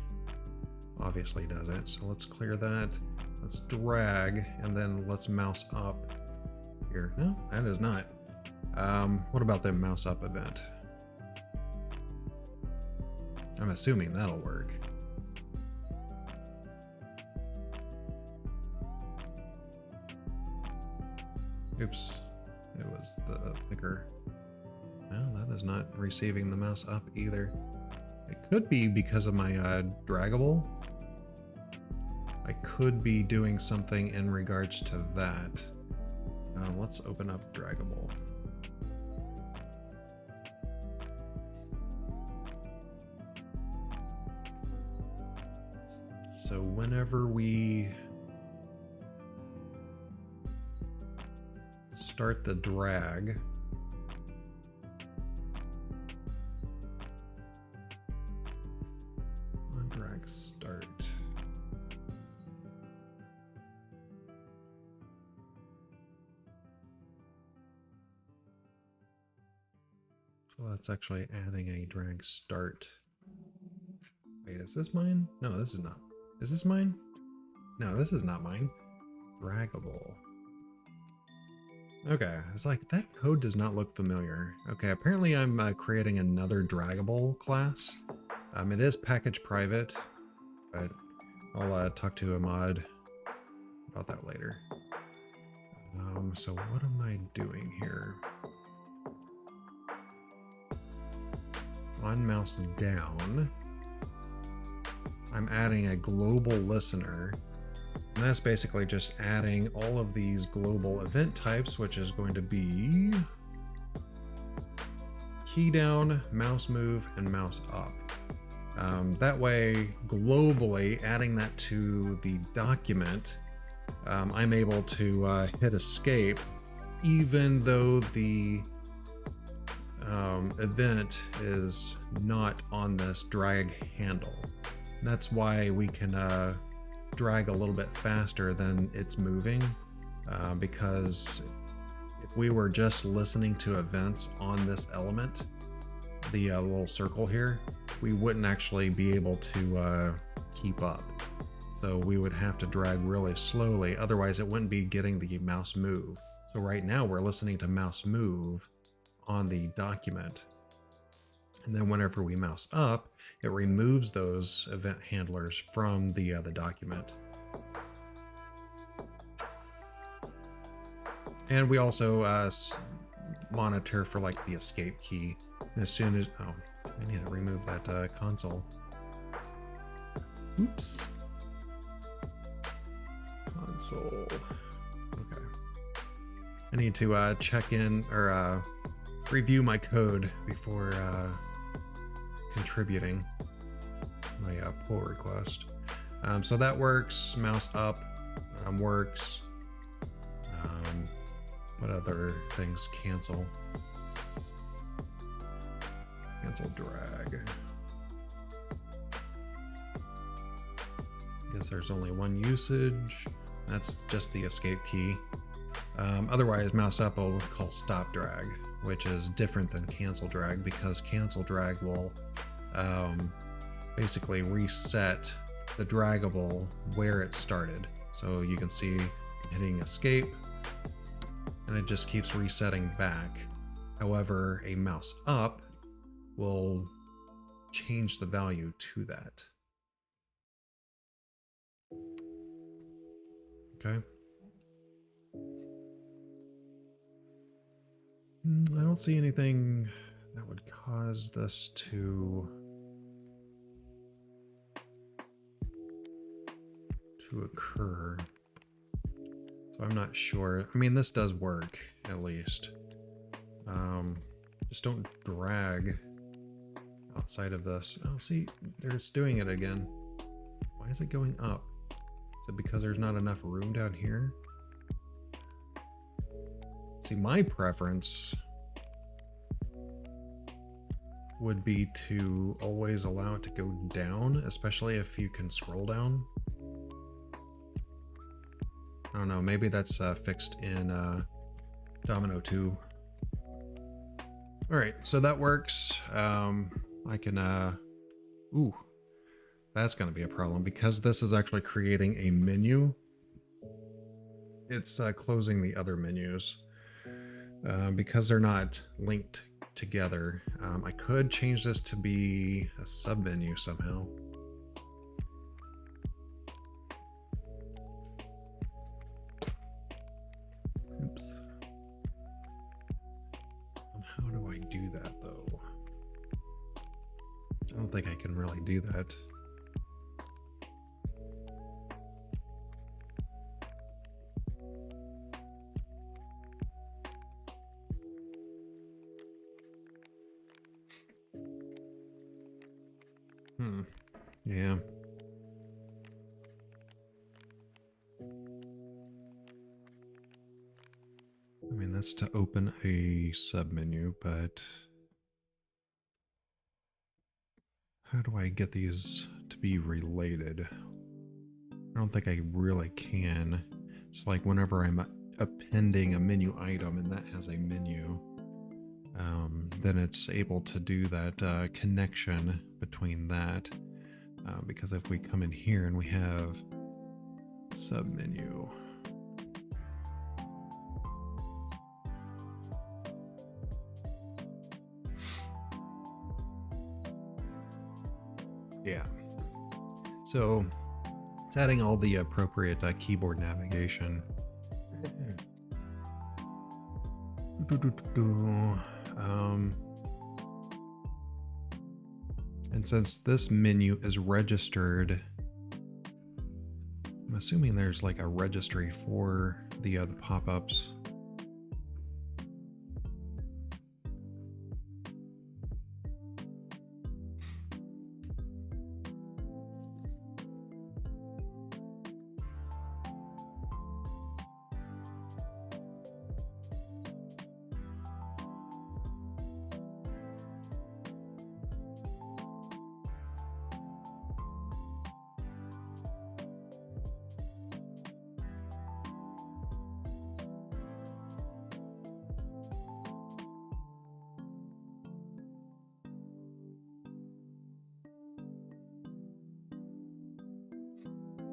obviously does it. So let's clear that. Let's drag and then let's mouse up here. No, that is not. What about the mouse up event? I'm assuming that'll work. Oops, it was the picker. No, that is not receiving the mouse up either. It could be because of my draggable. I could be doing something in regards to that. Let's open up draggable. So whenever we start the drag, on drag start, so that's actually adding a drag start. Wait, is this mine? No, this is not. Is this mine? No, this is not mine. Draggable. Okay, it's like, that code does not look familiar. Okay, apparently I'm creating another draggable class. It is package private, but I'll talk to a mod about that later. So what am I doing here? On mouse down, I'm adding a global listener. And that's basically just adding all of these global event types, which is going to be key down, mouse move, and mouse up. That way, globally, adding that to the document, I'm able to hit escape, even though the event is not on this drag handle. And that's why we can drag a little bit faster than it's moving, because if we were just listening to events on this element, the little circle here, we wouldn't actually be able to keep up. So we would have to drag really slowly, otherwise it wouldn't be getting the mouse move. So right now we're listening to mouse move on the document. And then whenever we mouse up, it removes those event handlers from the document. And we also monitor for like the escape key. And as soon as, oh, I need to remove that console. Oops. Console. Okay. I need to check in or review my code before contributing my pull request. So that works. Mouse up works. What other things cancel? Cancel drag. Guess there's only one usage. That's just the escape key. Otherwise, mouse up will call stop drag, which is different than cancel drag, because cancel drag will basically reset the draggable where it started. So you can see hitting escape and it just keeps resetting back. However, a mouse up will change the value to that. Okay. I don't see anything that would cause this to occur. So I'm not sure. I mean, this does work, at least. Just don't drag outside of this. Oh, see, it's doing it again. Why is it going up? Is it because there's not enough room down here? See, my preference would be to always allow it to go down, especially if you can scroll down. I don't know, maybe that's fixed in Domino 2. All right, so that works. I can, ooh, that's going to be a problem because this is actually creating a menu. It's closing the other menus because they're not linked together. I could change this to be a submenu somehow. Oops. How do I do that though? I don't think I can really do that. Yeah. I mean, that's to open a submenu, but how do I get these to be related? I don't think I really can. It's like whenever I'm appending a menu item and that has a menu, then it's able to do that connection between that. Because if we come in here and we have submenu, yeah. So it's adding all the appropriate keyboard navigation. And since this menu is registered, I'm assuming there's like a registry for the pop-ups.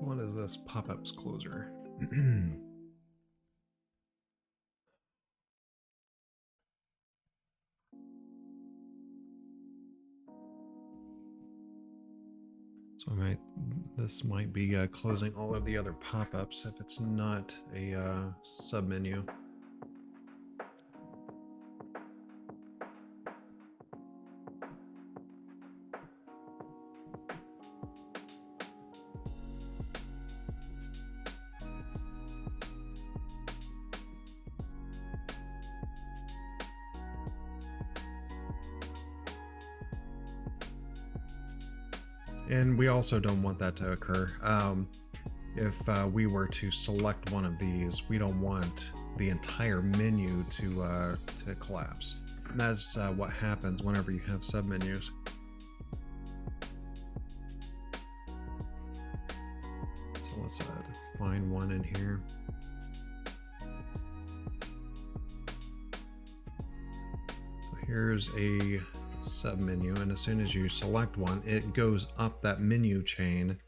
What is this pop-ups closer? So this might be closing all of the other pop-ups if it's not a submenu. And we also don't want that to occur. If we were to select one of these, we don't want the entire menu to collapse. And that's what happens whenever you have submenus. So let's find one in here. So here's a submenu, and as soon as you select one, it goes up that menu chain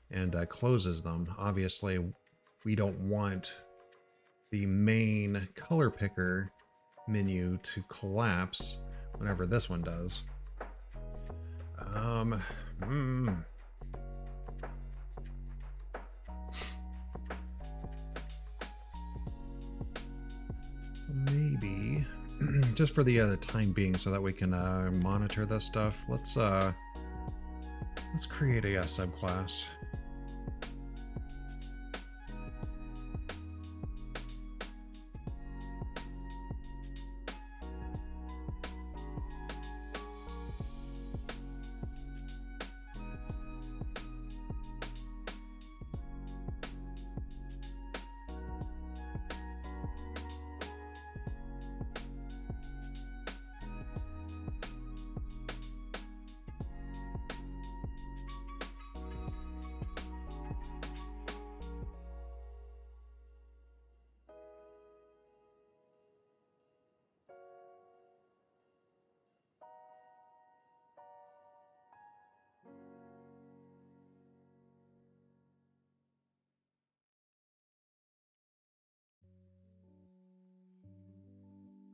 and closes them. Obviously, we don't want the main color picker menu to collapse whenever this one does. So maybe just for the time being, so that we can monitor this stuff, let's create a subclass.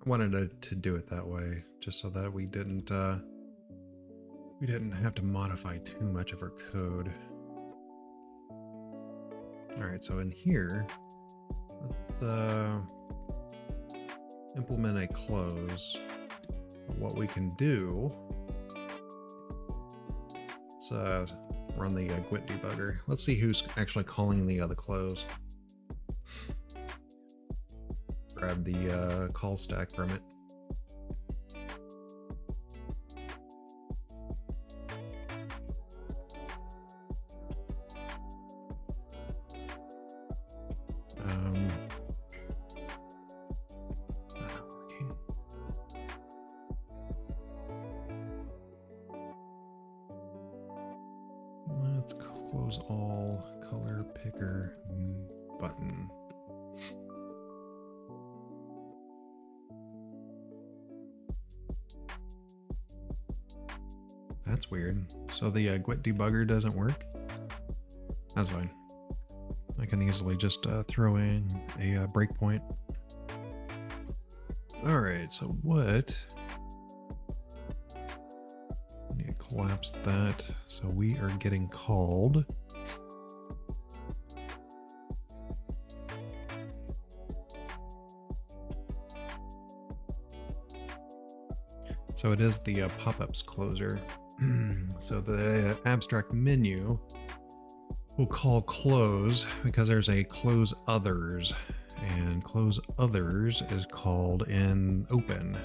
I wanted to do it that way, just so that we didn't have to modify too much of our code. All right, so in here, let's implement a close. What we can do, let's run the Gwt debugger. Let's see who's actually calling the close. Grab the call stack from it. Let's close all color picker button. That's weird. So the Gwt debugger doesn't work? That's fine. I can easily just throw in a breakpoint. Alright, so what? I need to collapse that. So we are getting called. So it is the pop-ups closer. So the abstract menu will call close because there's a close others, and close others is called in open.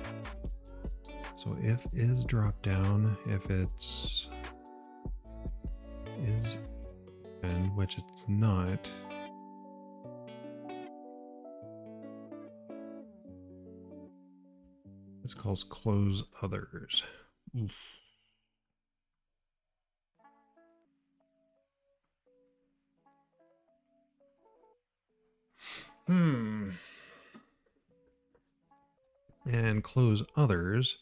So if is drop down, if it's is open, which it's not. This calls close others. Oof. And close others.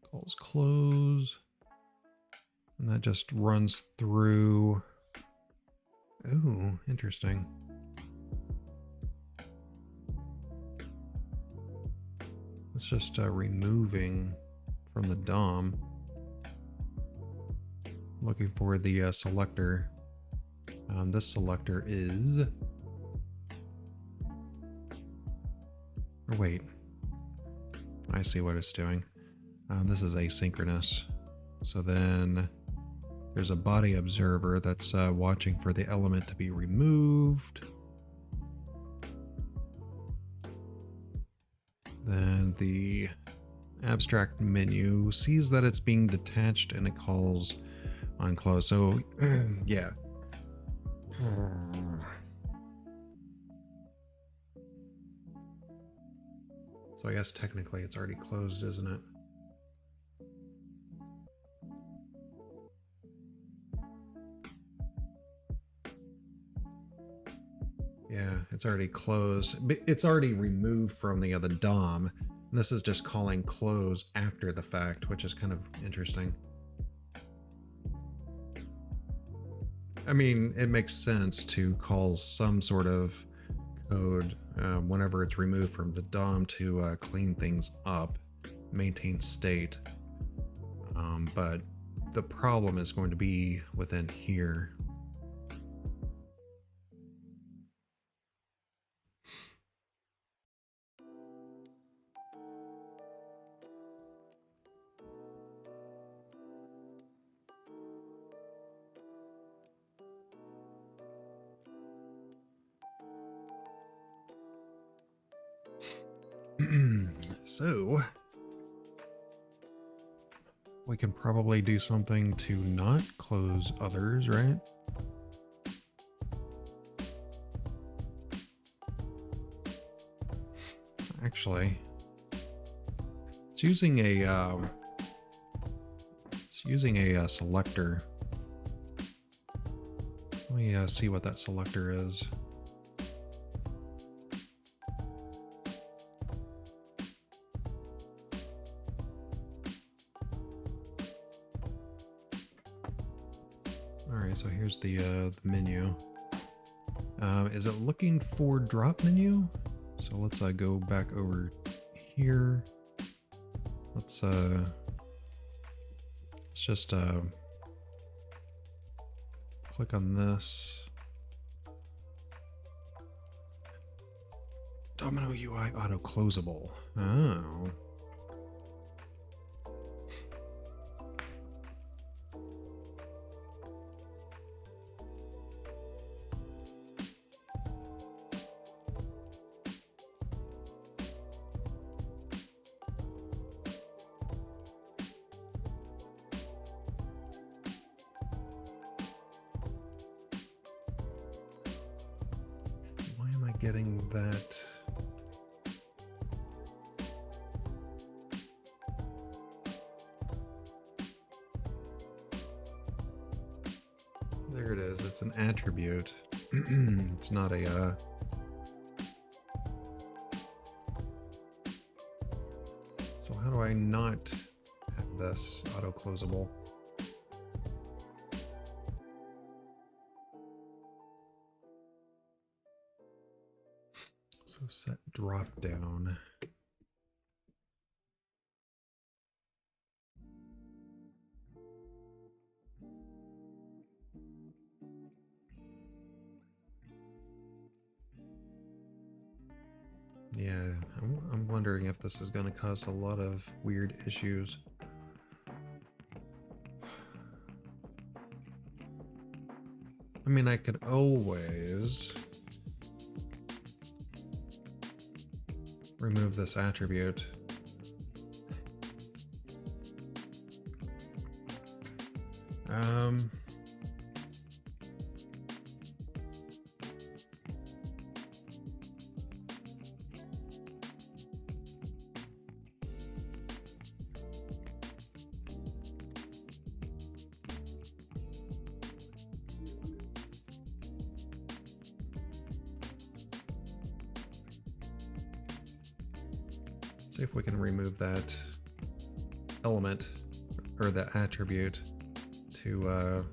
Calls close. And that just runs through. Oh, interesting. It's just removing from the DOM. Looking for the selector. This selector is. Or wait. I see what it's doing. This is asynchronous. So then there's a body observer that's watching for the element to be removed. Then the abstract menu sees that it's being detached and it calls on close. So yeah. So I guess technically it's already closed, isn't it? Yeah, it's already closed. But it's already removed from the other DOM. And this is just calling close after the fact, which is kind of interesting. I mean, it makes sense to call some sort of code whenever it's removed from the DOM to clean things up, maintain state. But the problem is going to be within here. So we can probably do something to not close others, right? Actually, it's using a selector. Let me see what that selector is. All right, so here's the menu. Is it looking for drop menu? So let's go back over here. Let's just click on this. Domino UI auto closable. Oh. Why am I getting that? There it is. It's an attribute. It's not a So how do I not have this auto closable? So set drop down. Yeah, I'm wondering if this is going to cause a lot of weird issues. I mean, I could always remove this attribute. See if we can remove that element or that attribute to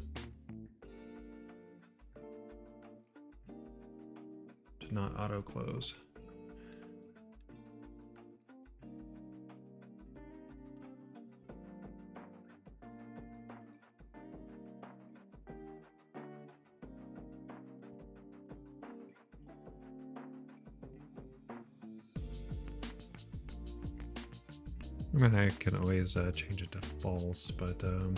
not auto close. I mean, I can always change it to false, but did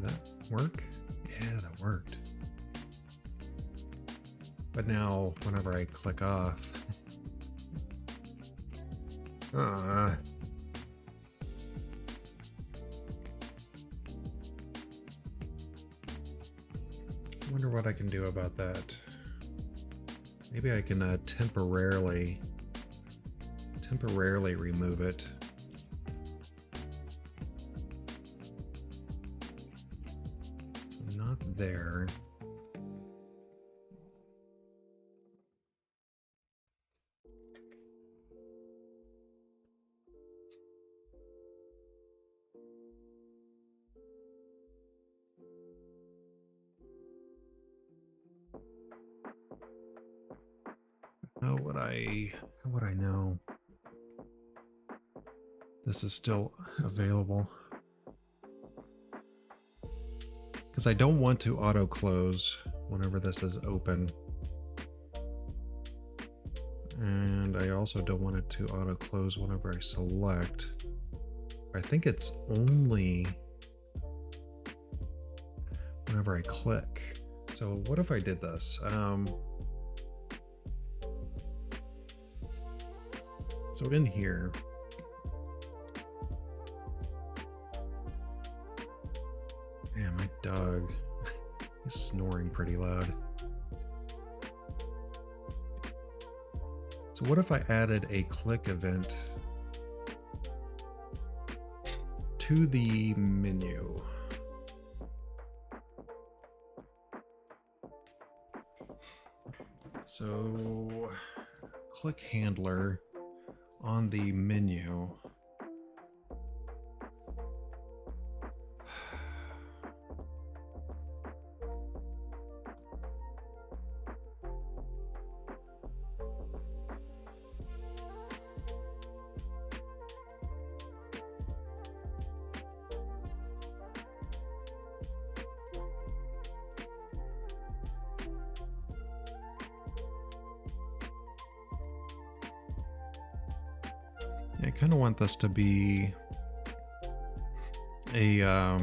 that work? Yeah, that worked. But now, whenever I click off, I wonder what I can do about that. Maybe I can temporarily remove it. So not there. How would I know this is still available? Because I don't want to auto close whenever this is open. And I also don't want it to auto close whenever I select. I think it's only whenever I click. So what if I did this? So in here, man, my dog is snoring pretty loud. So what if I added a click event to the menu? So click handler on the menu. I kind of want this to be a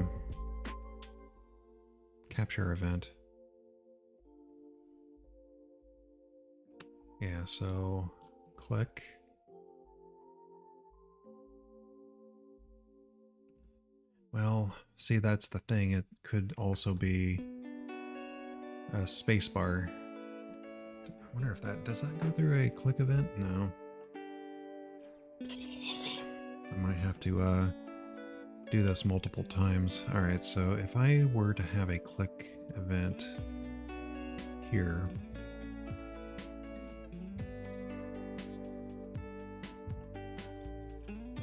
capture event. Yeah, so click. Well, see, that's the thing. It could also be a spacebar. I wonder if does that go through a click event? No. I might have to do this multiple times. All right, so if I were to have a click event here,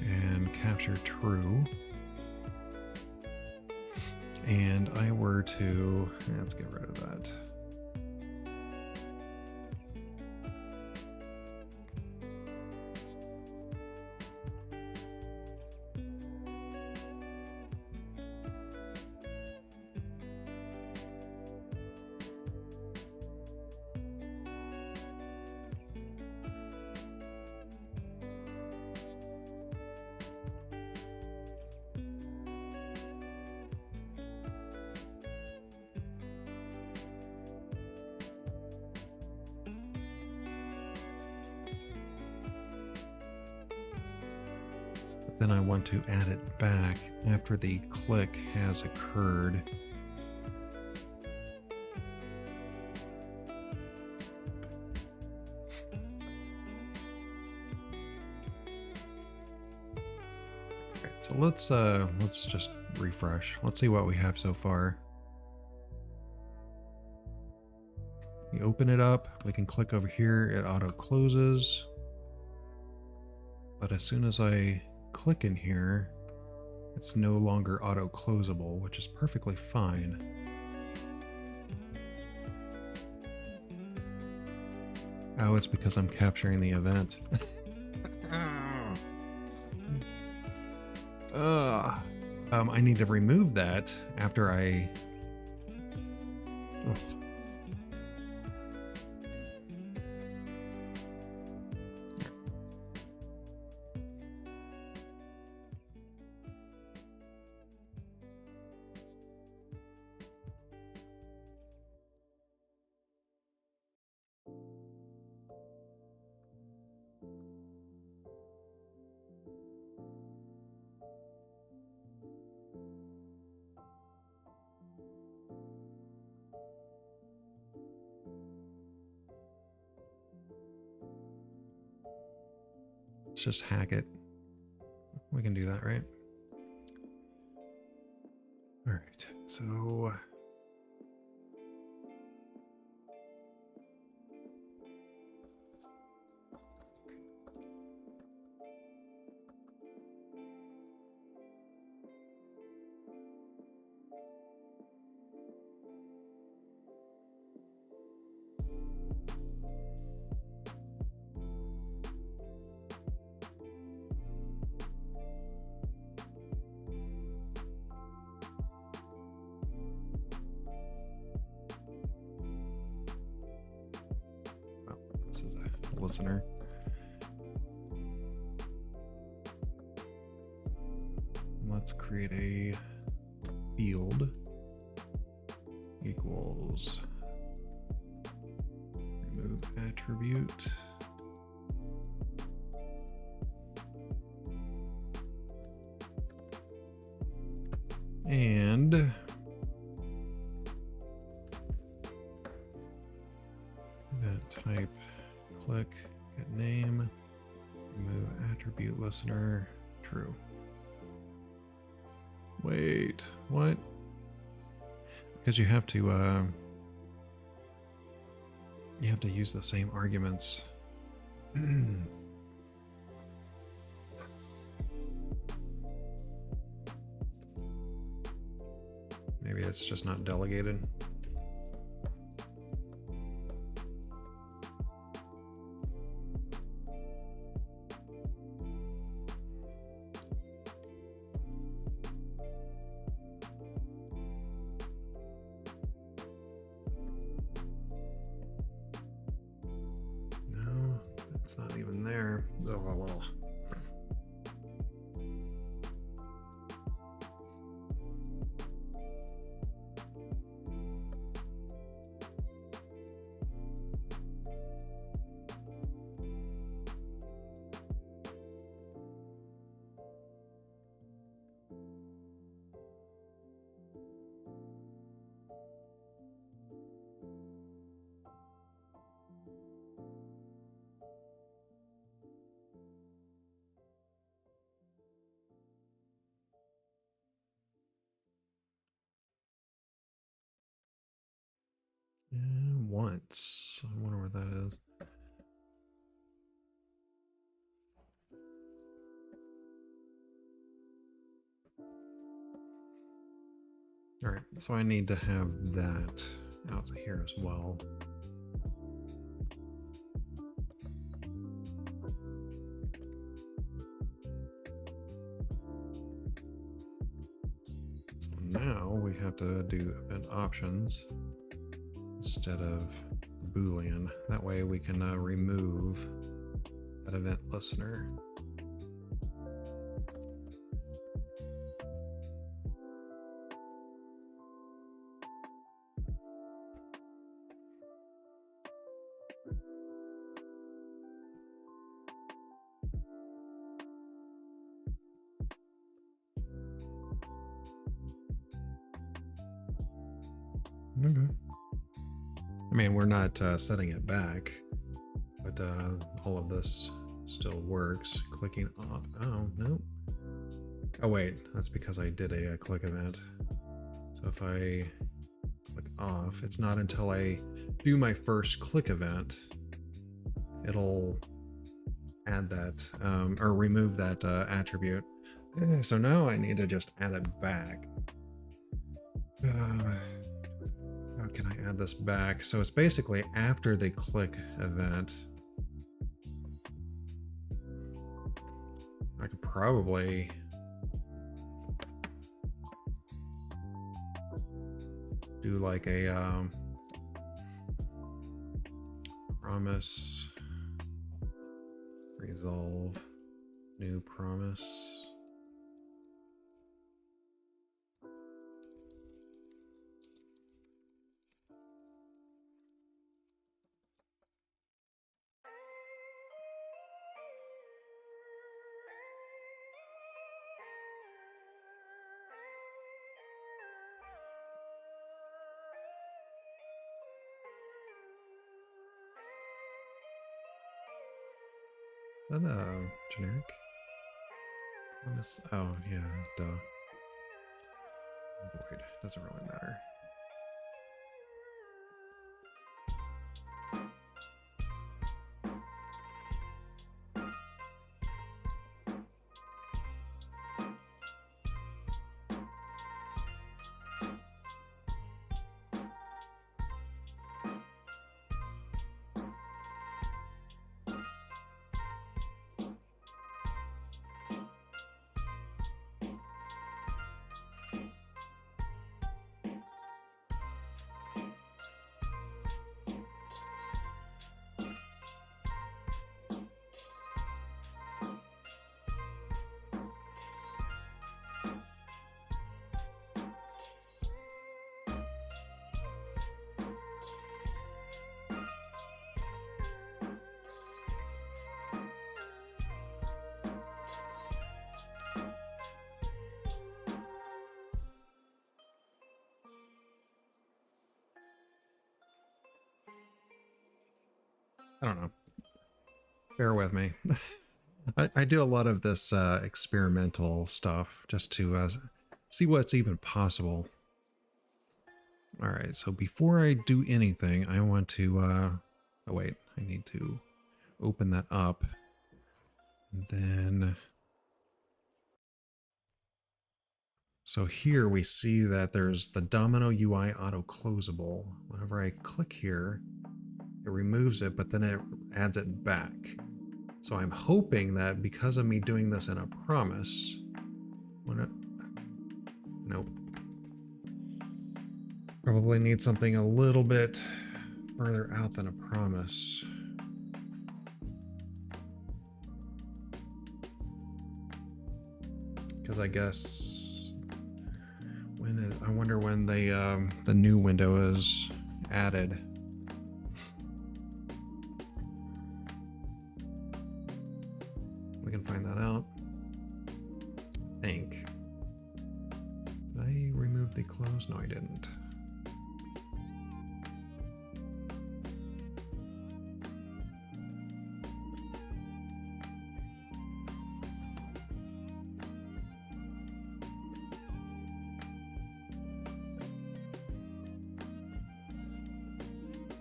and capture true, and I were to, let's get rid of that. Then I want to add it back after the click has occurred. Okay, so let's just refresh. Let's see what we have so far. We open it up, we can click over here, it auto closes. But as soon as I click in here, it's no longer auto closable, which is perfectly fine. Oh, it's because I'm capturing the event. I need to remove that after I... Ugh. Let's just hack it. We can do that, right? All right, so this is a listener. Let's create a field equals remove attribute. And event type click, get name, remove attribute listener, true. Wait, what? Because you have to use the same arguments. Maybe it's just not delegated. No, it's not even there. Oh, well. And once. I wonder where that is. All right, so I need to have that out here as well. So now we have to do event options instead of Boolean. That way we can remove that event listener. Okay. I mean, we're not setting it back, but all of this still works. Clicking off. Oh, no. Oh, wait. That's because I did a click event. So if I click off, it's not until I do my first click event, it'll add that or remove that attribute. So now I need to just add it back. How can I add this back? So it's basically after the click event. I could probably do like a promise resolve new promise. Is that generic? Promise. Oh yeah, duh. Void. Doesn't really matter. I don't know. Bear with me. I do a lot of this experimental stuff just to see what's even possible. All right, so before I do anything, I want to, oh wait, I need to open that up. And then, so here we see that there's the Domino UI auto closable. Whenever I click here, it removes it, but then it adds it back. So I'm hoping that because of me doing this in a promise, when it, nope. Probably need something a little bit further out than a promise. Because I guess I wonder when the new window is added. We can find that out. I think. Did I remove the close? No, I didn't.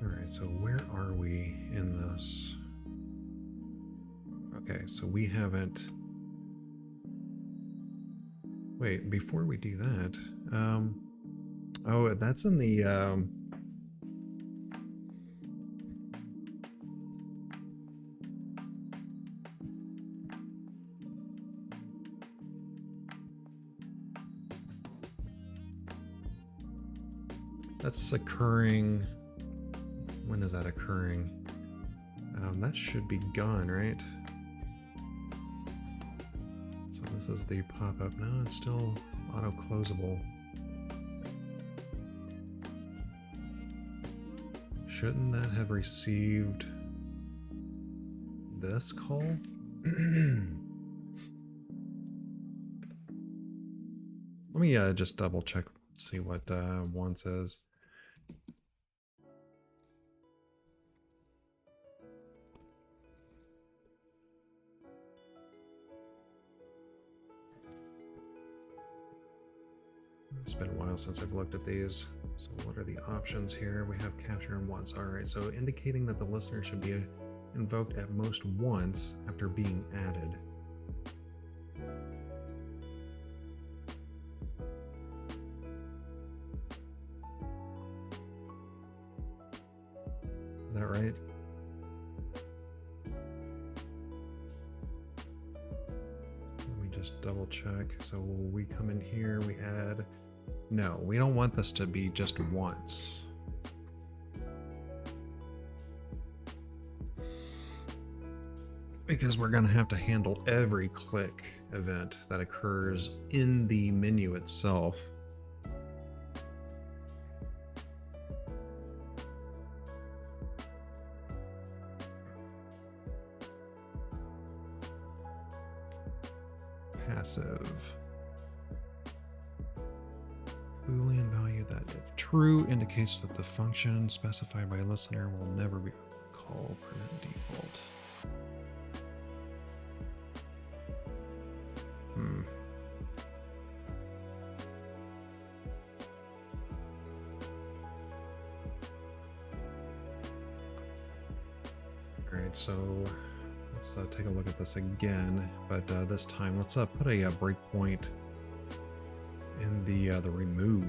All right, so where are we in this? Okay, so we haven't... Wait, before we do that, oh, that's in the, that's occurring... When is that occurring? That should be gone, right? So this is the pop-up. No, it's still auto-closable. Shouldn't that have received this call? Let me just double check, see what one says. It's been a while since I've looked at these. So what are the options here? We have capture and once. All right, so indicating that the listener should be invoked at most once after being added. Is that right? Let me just double check. So we come in here, we add... No, we don't want this to be just once. Because we're going to have to handle every click event that occurs in the menu itself. Passive. Boolean value that, if true, indicates that the function specified by listener will never be called permanent default. All right, so let's take a look at this again, but this time let's put a breakpoint in the remove.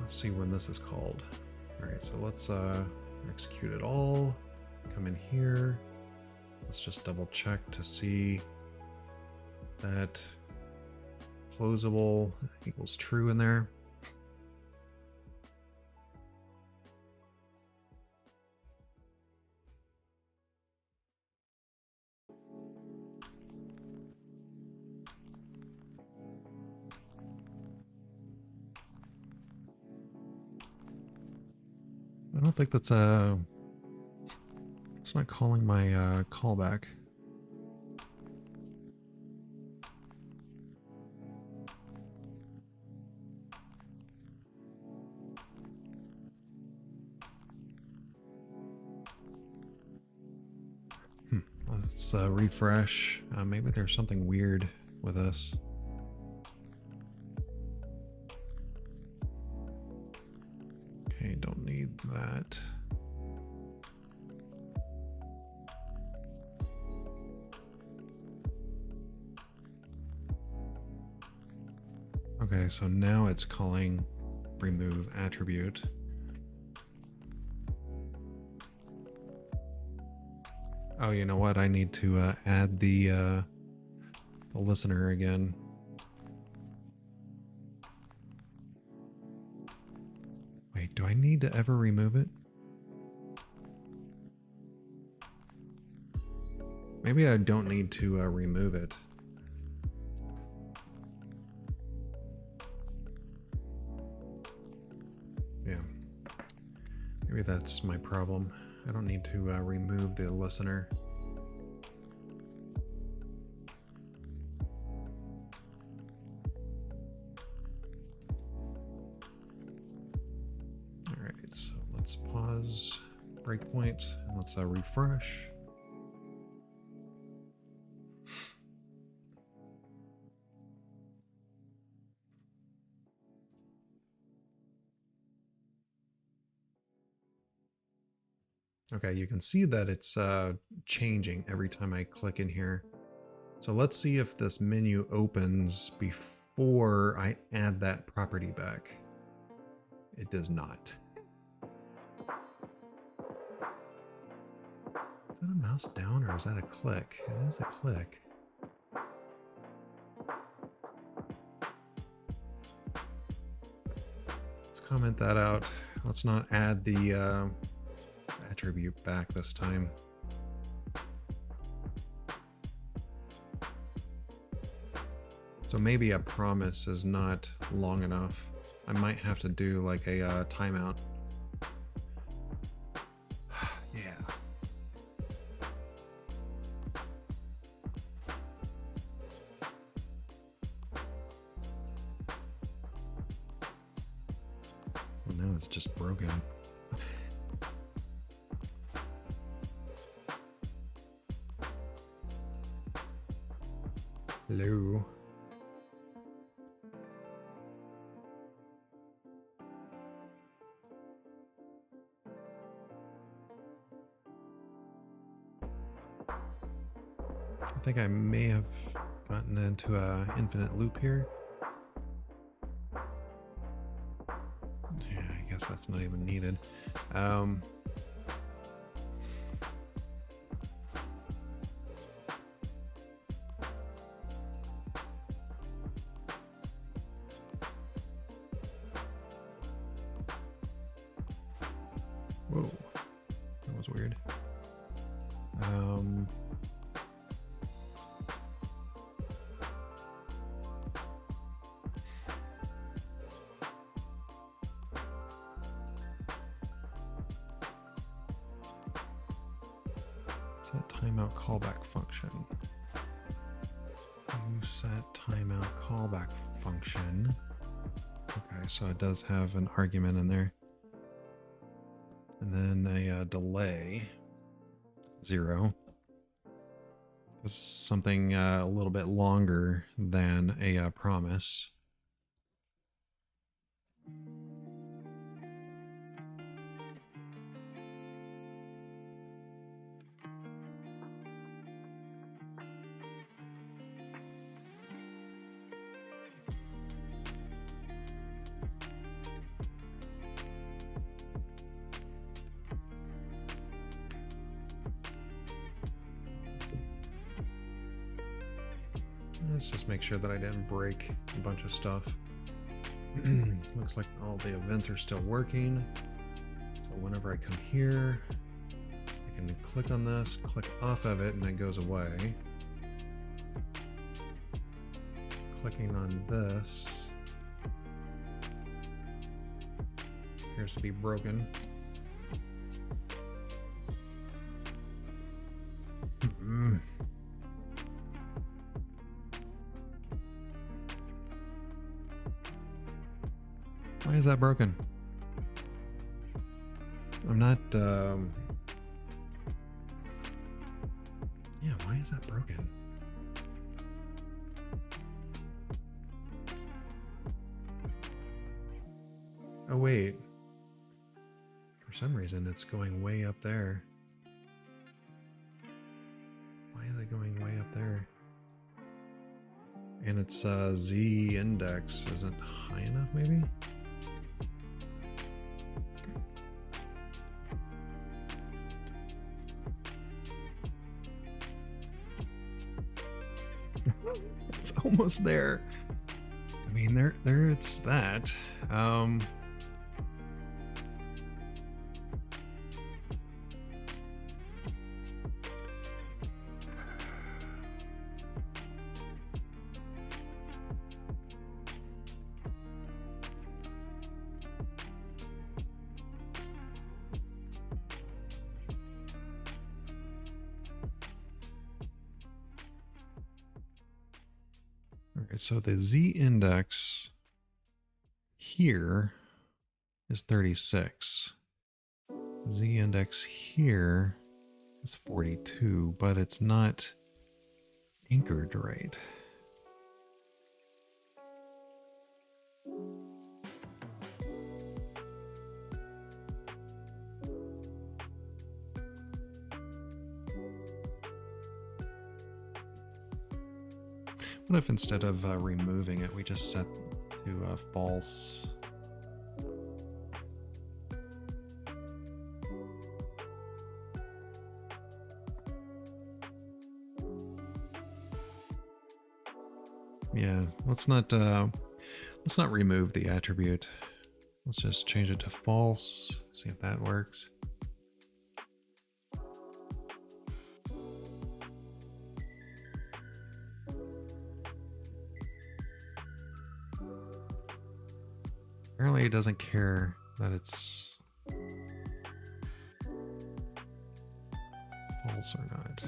Let's see when this is called. All right, so let's execute it all. Come in here. Let's just double check to see that closable equals true in there. I don't think that's it's not calling my callback. Let's refresh. Maybe there's something weird with us. Okay, don't need that. Okay, so now it's calling remove attribute. Oh, you know what? I need to add the listener again. Wait, do I need to ever remove it? Maybe I don't need to remove it. Yeah. Maybe that's my problem. I don't need to remove the listener. All right, so let's pause, breakpoint, and let's refresh. Okay, you can see that it's changing every time I click in here. So let's see if this menu opens before I add that property back. It does not. Is that a mouse down or is that a click? It is a click. Let's comment that out. Let's not add the attribute back this time. So maybe a promise is not long enough. I might have to do like a timeout. Yeah. Well, now it's just broken. Hello. I think I may have gotten into an infinite loop here. Yeah, I guess that's not even needed. Whoa, that was weird. Set timeout callback function. Use set timeout callback function. Okay, so it does have an argument in there. And then a delay, 0. It's something a little bit longer than a promise. Let's just make sure that I didn't break a bunch of stuff. Looks like all the events are still working. So whenever I come here, I can click on this, click off of it, and it goes away. Clicking on this appears to be broken. Why is that broken? I'm not, yeah, why is that broken? Oh, wait. For some reason, it's going way up there. Why is it going way up there? And its Z index isn't high enough, maybe? It's almost there. I mean, there it's that. Okay, so the Z index here is 36. Z index here is 42, but it's not anchored right. What if instead of removing it, we just set to false? Yeah, let's not remove the attribute. Let's just change it to false. See if that works. Apparently it doesn't care that it's false or not.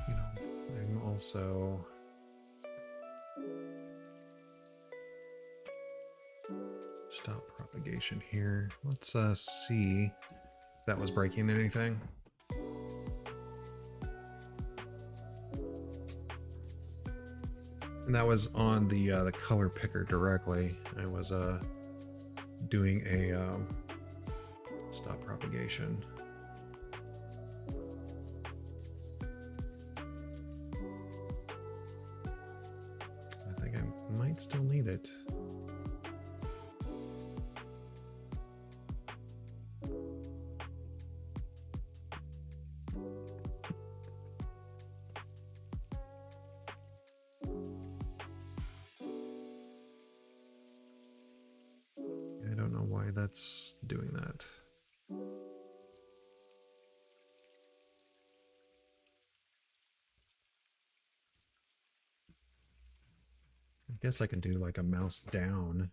You know, I'm also stop propagation here. Let's see if that was breaking anything. And that was on the color picker directly. I was doing a stop propagation. I think I might still need it. I don't know why that's doing that. I guess I can do like a mouse down,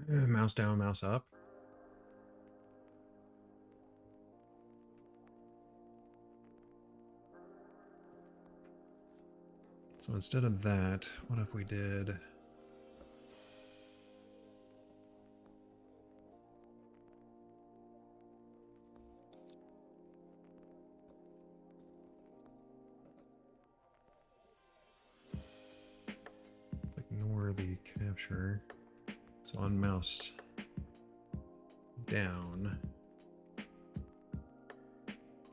mouse up. So instead of that, what if we did... Let's ignore the capture. So on mouse down.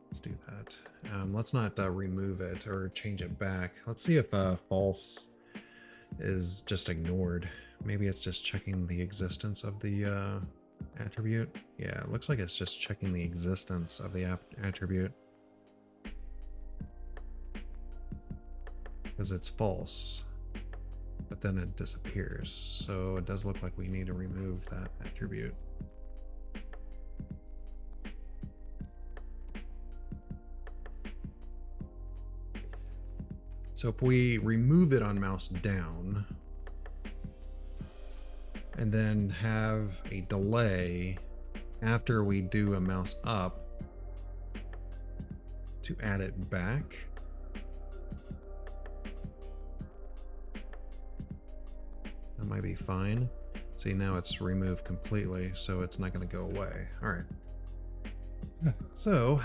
Let's do that. Let's not remove it or change it back. Let's see if false is just ignored. Maybe it's just checking the existence of the attribute. Yeah, it looks like it's just checking the existence of the attribute. Because it's false. But then it disappears. So it does look like we need to remove that attribute. So if we remove it on mouse down and then have a delay after we do a mouse up to add it back, that might be fine. See, now it's removed completely, so it's not going to go away. All right. So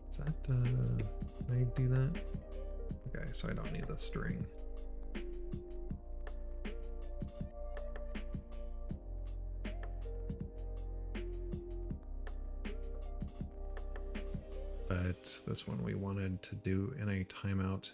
is that, can I do that? Okay, so I don't need the string. But this one we wanted to do in a timeout.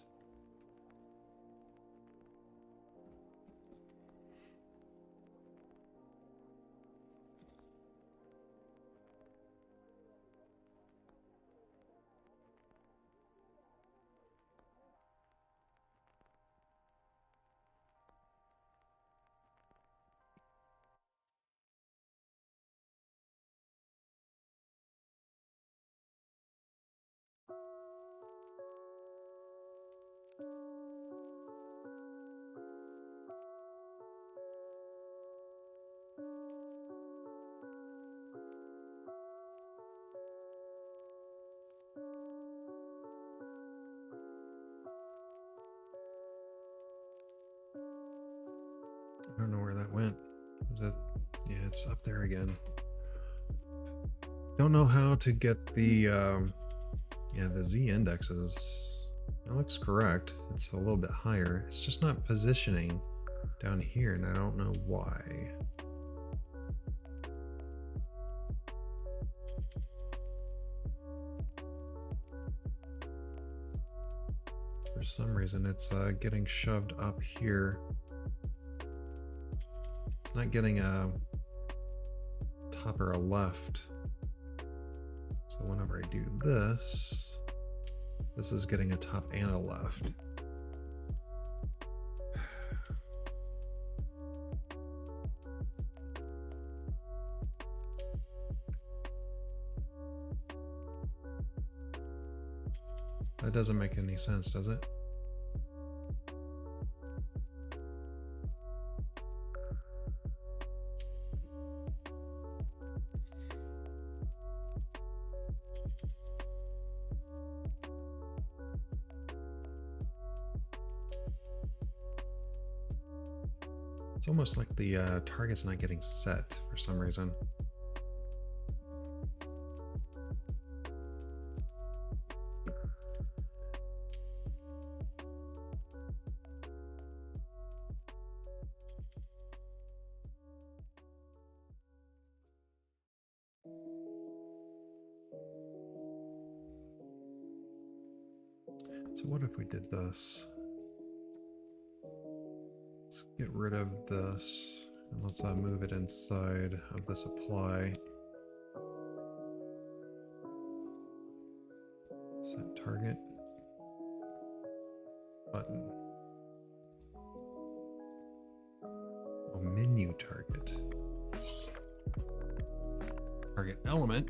I don't know where that went. Is it? Yeah, it's up there again. Don't know how to get the Yeah, the Z index is, that looks correct. It's a little bit higher. It's just not positioning down here, and I don't know why. For some reason, it's getting shoved up here. It's not getting a top or a left. So whenever I do this, this is getting a top and a left. That doesn't make any sense, does it? It's almost like the target's not getting set for some reason. So what if we did this? Let's get rid of this, and let's move it inside of this apply. Set target. Button. Oh, menu target. Target element.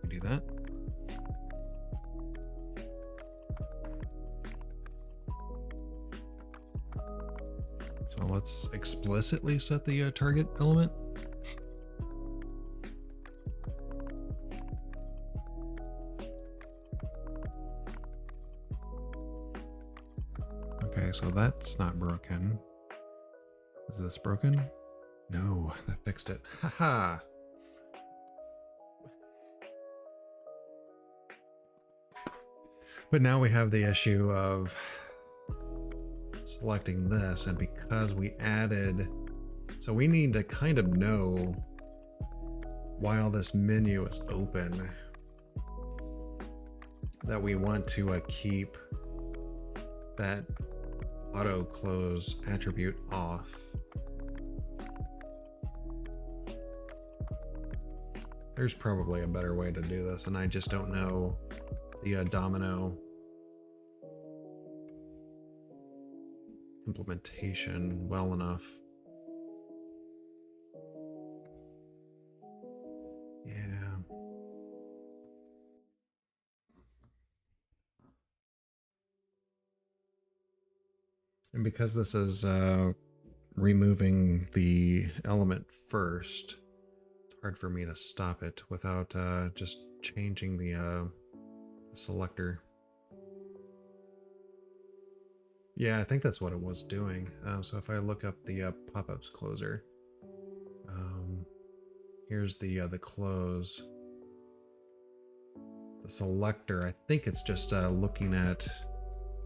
We do that. So let's explicitly set the target element. Okay, so that's not broken. Is this broken? No, that fixed it. Haha. But now we have the issue of selecting this, and because we added, so we need to kind of know while this menu is open that we want to keep that auto close attribute off. There's probably a better way to do this, and I just don't know the domino implementation well enough. Yeah. And because this is removing the element first, it's hard for me to stop it without just changing the selector. Yeah, I think that's what it was doing. So if I look up the pop-ups closer, here's the close. The selector, I think it's just looking at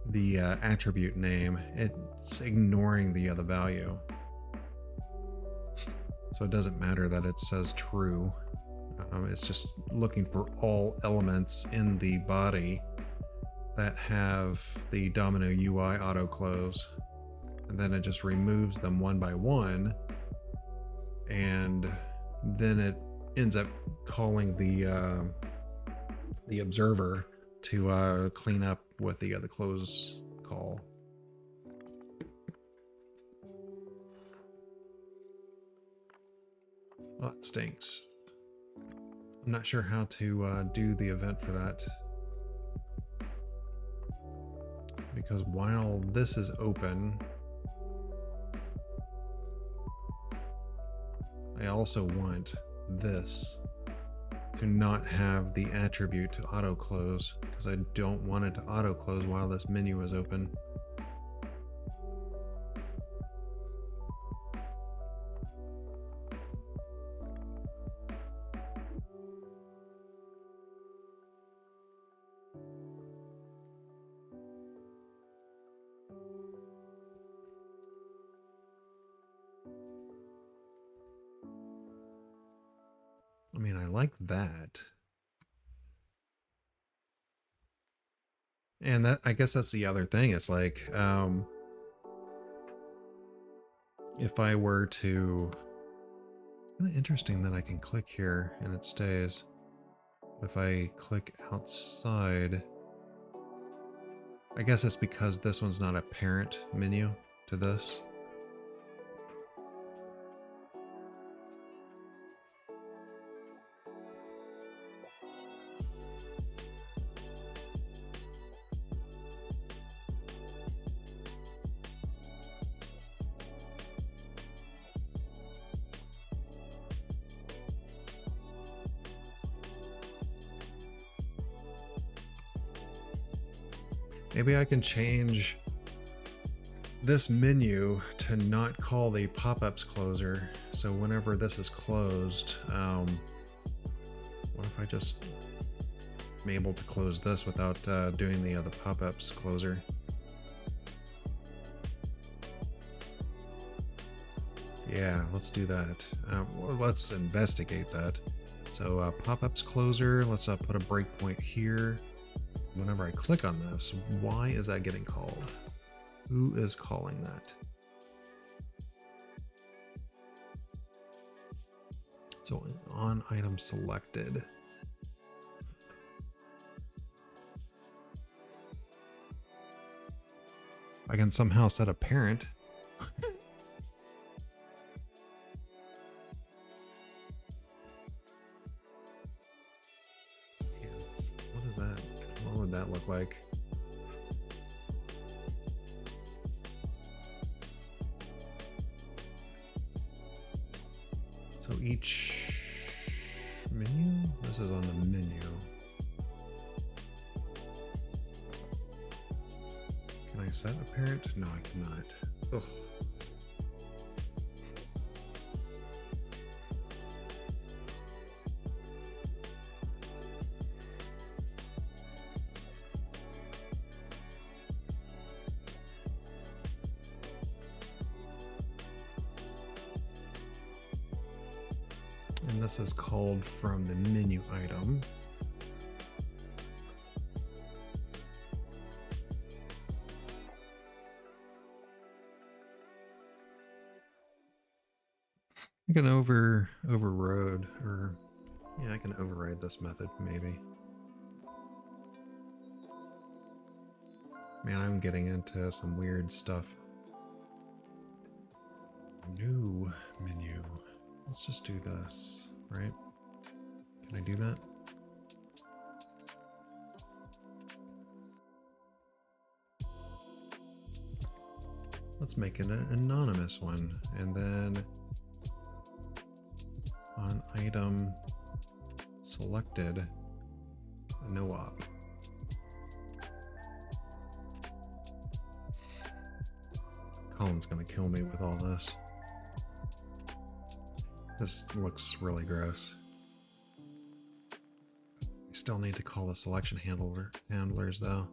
the attribute name. It's ignoring the value. So it doesn't matter that it says true. It's just looking for all elements in the body that have the Domino UI auto close, and then it just removes them one by one, and then it ends up calling the observer to clean up with the close call. Well, that stinks. I'm not sure how to do the event for that, because while this is open, I also want this to not have the attribute to auto close, because I don't want it to auto close while this menu is open. I mean, I like that. And that, I guess that's the other thing. It's like, if I were to, kind of interesting that I can click here and it stays. But if I click outside, I guess it's because this one's not a parent menu to this. Maybe I can change this menu to not call the pop-ups closer. So whenever this is closed, what if I just am able to close this without doing the pop-ups closer? Yeah, let's do that. Well, let's investigate that. So pop-ups closer, let's put a breakpoint here. Whenever I click on this, why is that getting called? Who is calling that? So on item selected. I can somehow set a parent. What is that? What would that look like? So each menu? This is on the menu. Can I set a parent? No, I cannot. Ugh. And this is called from the menu item. I can override, or yeah, I can override this method maybe. Man, I'm getting into some weird stuff. New menu. Let's just do this, right? Can I do that? Let's make it an anonymous one. And then on item selected, no op. Colin's gonna kill me with all this. This looks really gross. We still need to call the selection handlers though.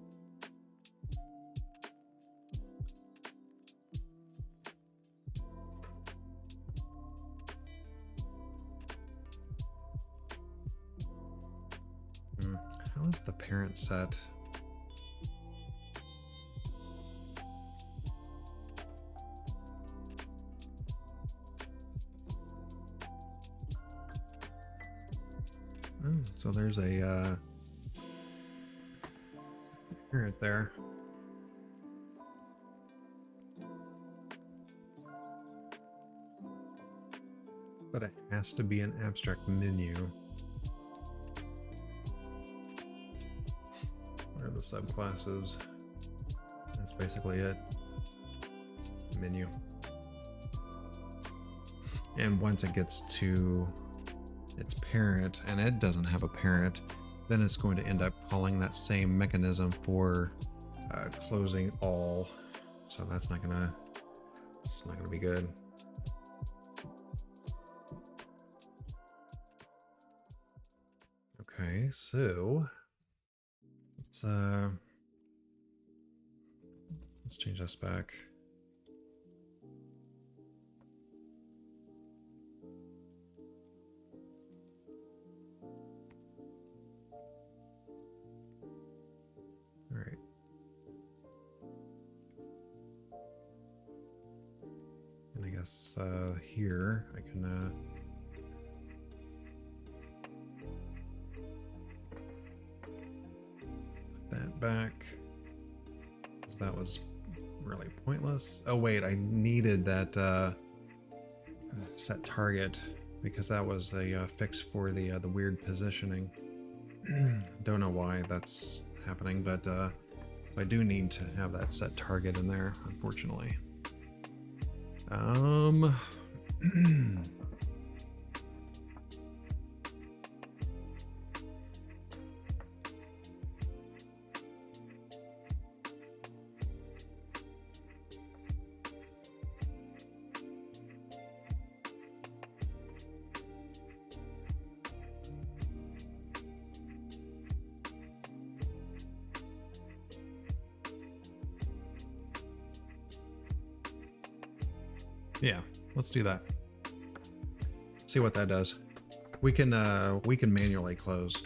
How is the parent set? Oh, so there's a parent there. But it has to be an abstract menu. What are the subclasses? That's basically it. Menu. And once it gets to its parent, and it doesn't have a parent, then it's going to end up calling that same mechanism for closing all. So that's not gonna, it's not gonna be good. Okay, so let's change this back. guess here I can put that back. So that was really pointless. Oh wait, I needed that set target because that was a fix for the weird positioning. Don't know why that's happening, but I do need to have that set target in there, unfortunately. Yeah, let's do that. See what that does. We can manually close.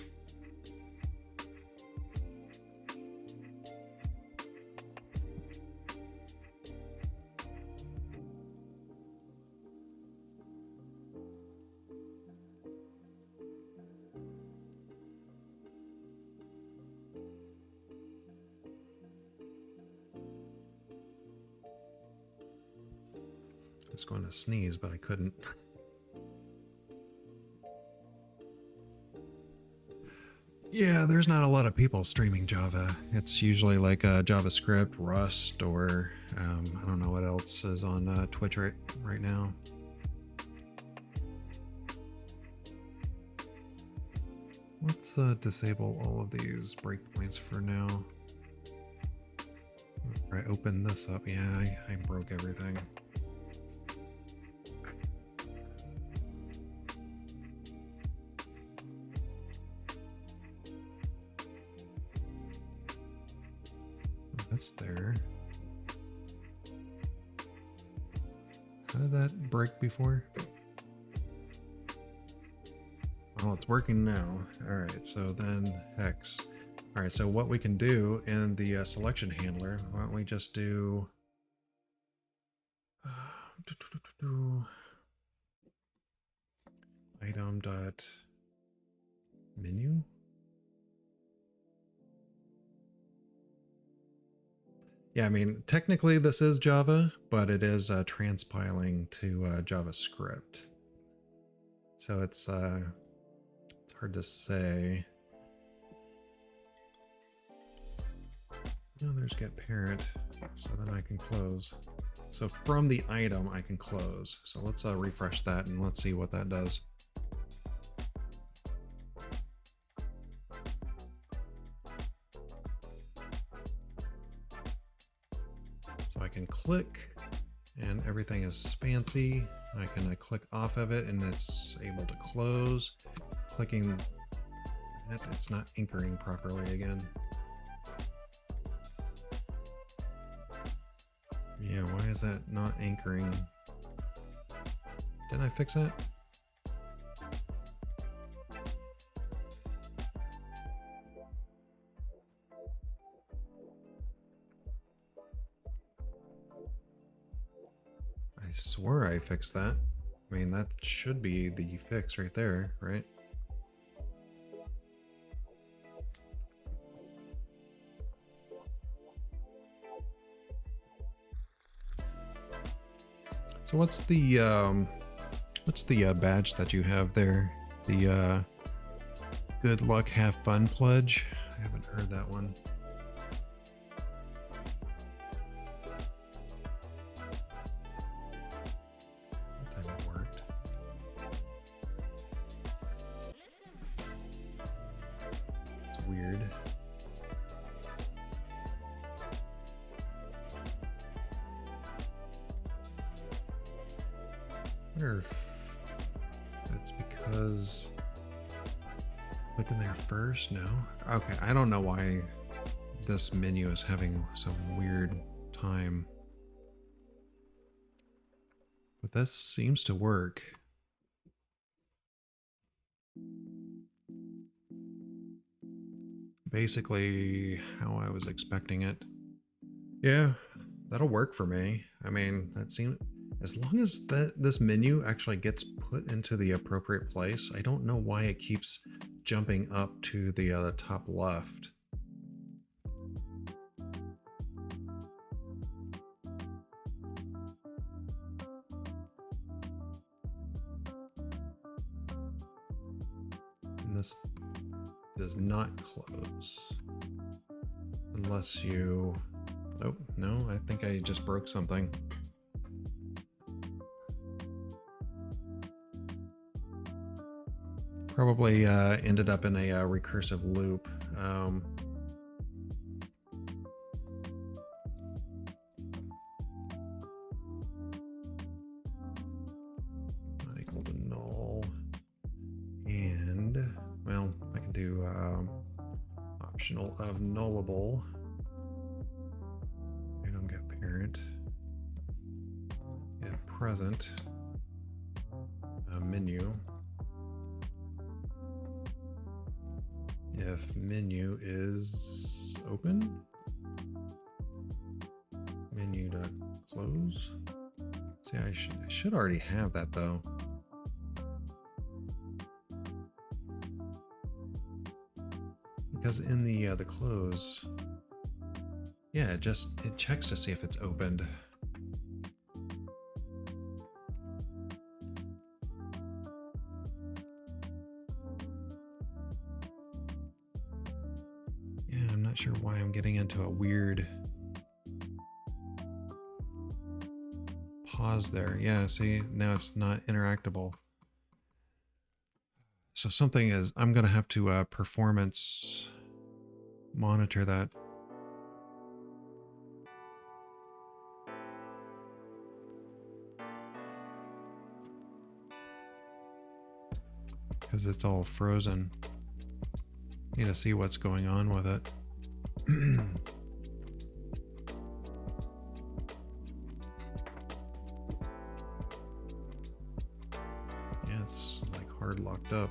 I was going to sneeze, but I couldn't. Yeah, there's not a lot of people streaming Java. It's usually like JavaScript, Rust, or I don't know what else is on Twitch right now. Let's disable all of these breakpoints for now. I open this up. Yeah, I broke everything. That's there. How did that break before? Well, it's working now. All right, so then hex. All right, so what we can do in the selection handler, why don't we just do item dot menu. Yeah, I mean, technically this is Java, but it is transpiling to JavaScript. So it's hard to say. Oh, there's get parent, so then I can close. So from the item, I can close. So let's refresh that and let's see what that does. So I can click and everything is fancy. I can click off of it and it's able to close. Clicking that, it's not anchoring properly again. Yeah, why is that not anchoring? Didn't I fix that? I swear I fixed that. I mean, that should be the fix right there, right? So what's the badge that you have there? The good luck, have fun pledge? I haven't heard that one. That time worked. It's weird. I wonder if it's because clicking there first? No. Okay, I don't know why this menu is having some weird time. But this seems to work. Basically how I was expecting it. Yeah, that'll work for me. I mean, that seems... As long as this menu actually gets put into the appropriate place, I don't know why it keeps jumping up to the top left. And this does not close. Unless you... Oh, no, I think I just broke something. Probably ended up in a recursive loop. Not equal to null. And, well, I can do optional of nullable. I don't get parent. Get present. Menu. If menu is open, menu to close. See, I should already have that though. Because in the close, yeah, it checks to see if it's opened. I'm not sure why I'm getting into a weird pause there. Yeah, see, now it's not interactable. So something is, I'm going to have to performance monitor that. Because it's all frozen. Need to see what's going on with it. Yeah, it's like hard locked up.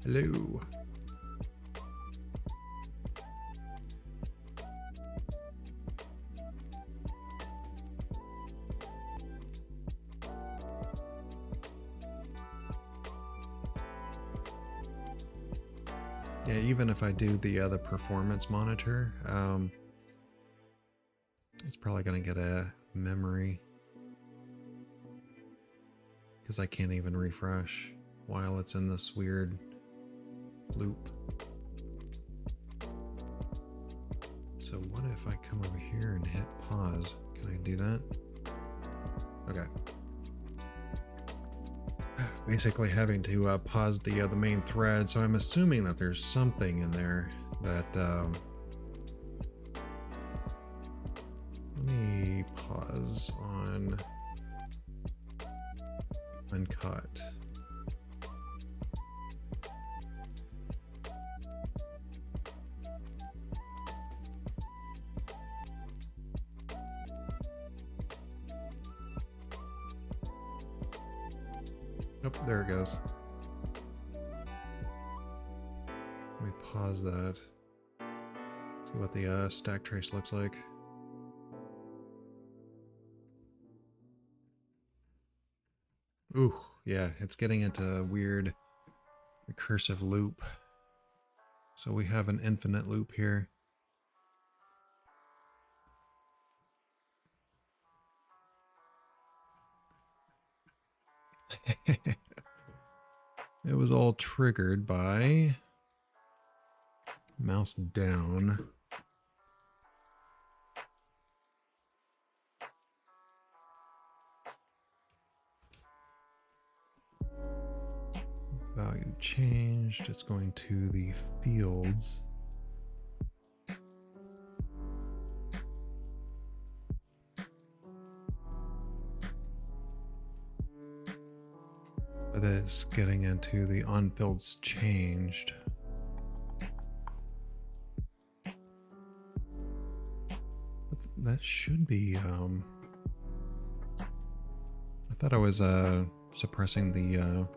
Hello. Yeah, even if I do the performance monitor, it's probably going to get a memory because I can't even refresh while it's in this weird loop. So what if I come over here and hit pause? Can I do that? Okay. Basically having to pause the main thread, so I'm assuming that there's something in there that let me pause on uncut. Nope, there it goes. Let me pause that. See what the stack trace looks like. Ooh, yeah, it's getting into a weird recursive loop. So we have an infinite loop here. It was all triggered by mouse down. Value changed. It's going to the fields. But it's getting into the on-fields changed. But that should be, I thought I was suppressing the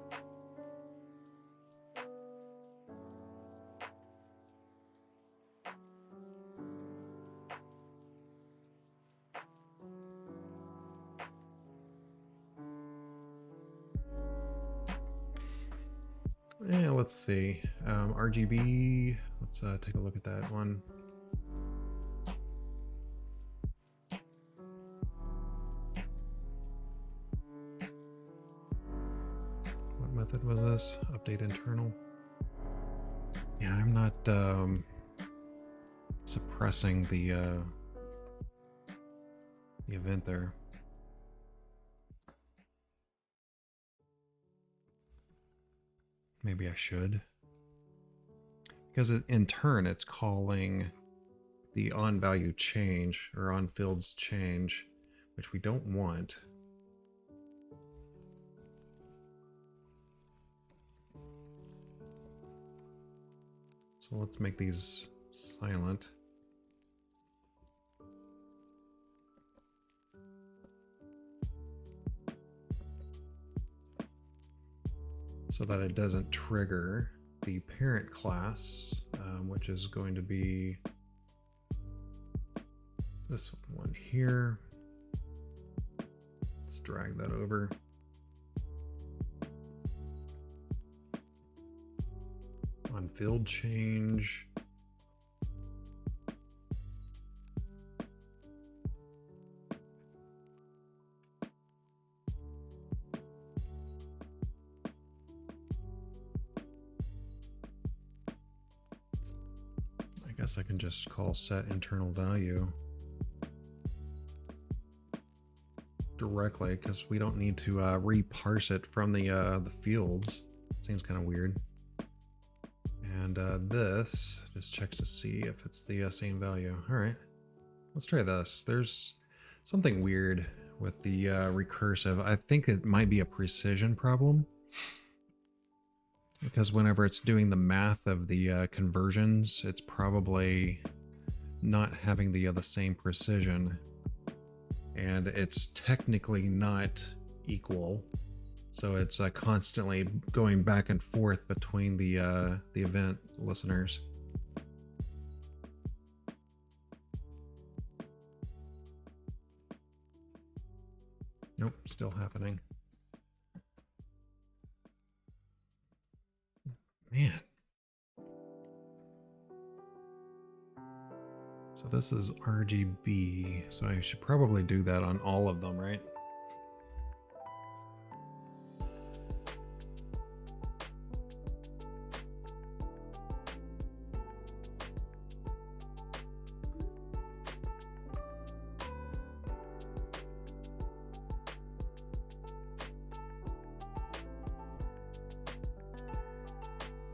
let's see. RGB, let's take a look at that one. What method was this? Update internal. Yeah, I'm not suppressing the event there. Maybe I should. Because in turn, it's calling the on value change or on fields change, which we don't want. So let's make these silent. So that it doesn't trigger the parent class, which is going to be this one here. Let's drag that over. On field change. I guess I can just call set internal value directly because we don't need to reparse it from the fields. It seems kind of weird. And this just checks to see if it's the same value. All right, let's try this. There's something weird with the recursive. I think it might be a precision problem because whenever it's doing the math of the conversions, it's probably not having the same precision, and it's technically not equal. So it's constantly going back and forth between the event listeners. Nope, still happening. Man. So this is RGB, so I should probably do that on all of them, right?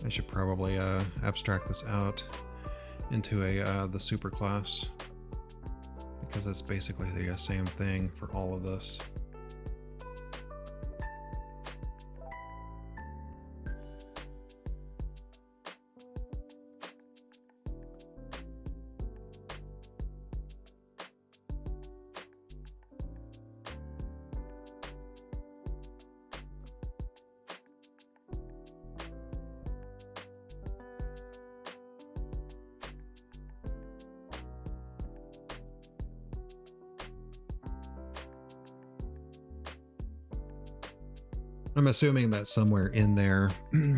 I should probably abstract this out into the superclass because it's basically the same thing for all of this. I'm assuming that somewhere in there,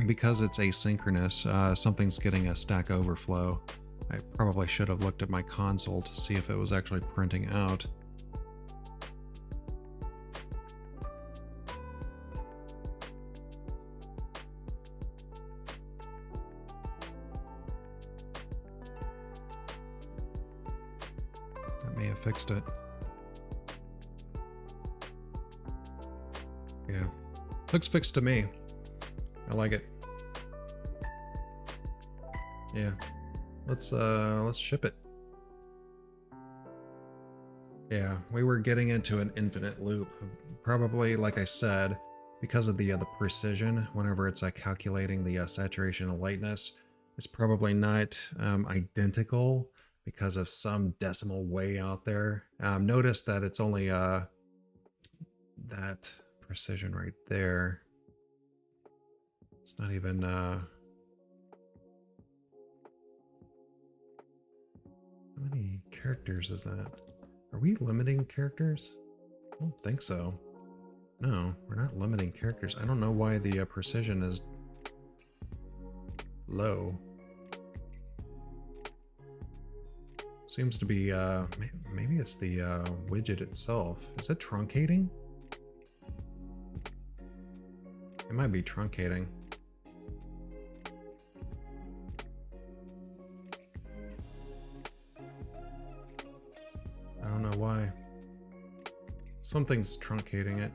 because it's asynchronous, something's getting a Stack Overflow. I probably should have looked at my console to see if it was actually printing out. That may have fixed it. Yeah. Looks fixed to me. I like it. Yeah. Let's ship it. Yeah, we were getting into an infinite loop. Probably, like I said, because of the precision, whenever it's calculating the saturation and lightness, it's probably not identical because of some decimal way out there. Notice that it's only that precision right there. It's not even how many characters is that? Are we limiting characters? I don't think so. No, we're not limiting characters. I don't know why the precision is low. Seems to be, maybe it's the widget itself. Is it truncating? It might be truncating. I don't know why. Something's truncating it.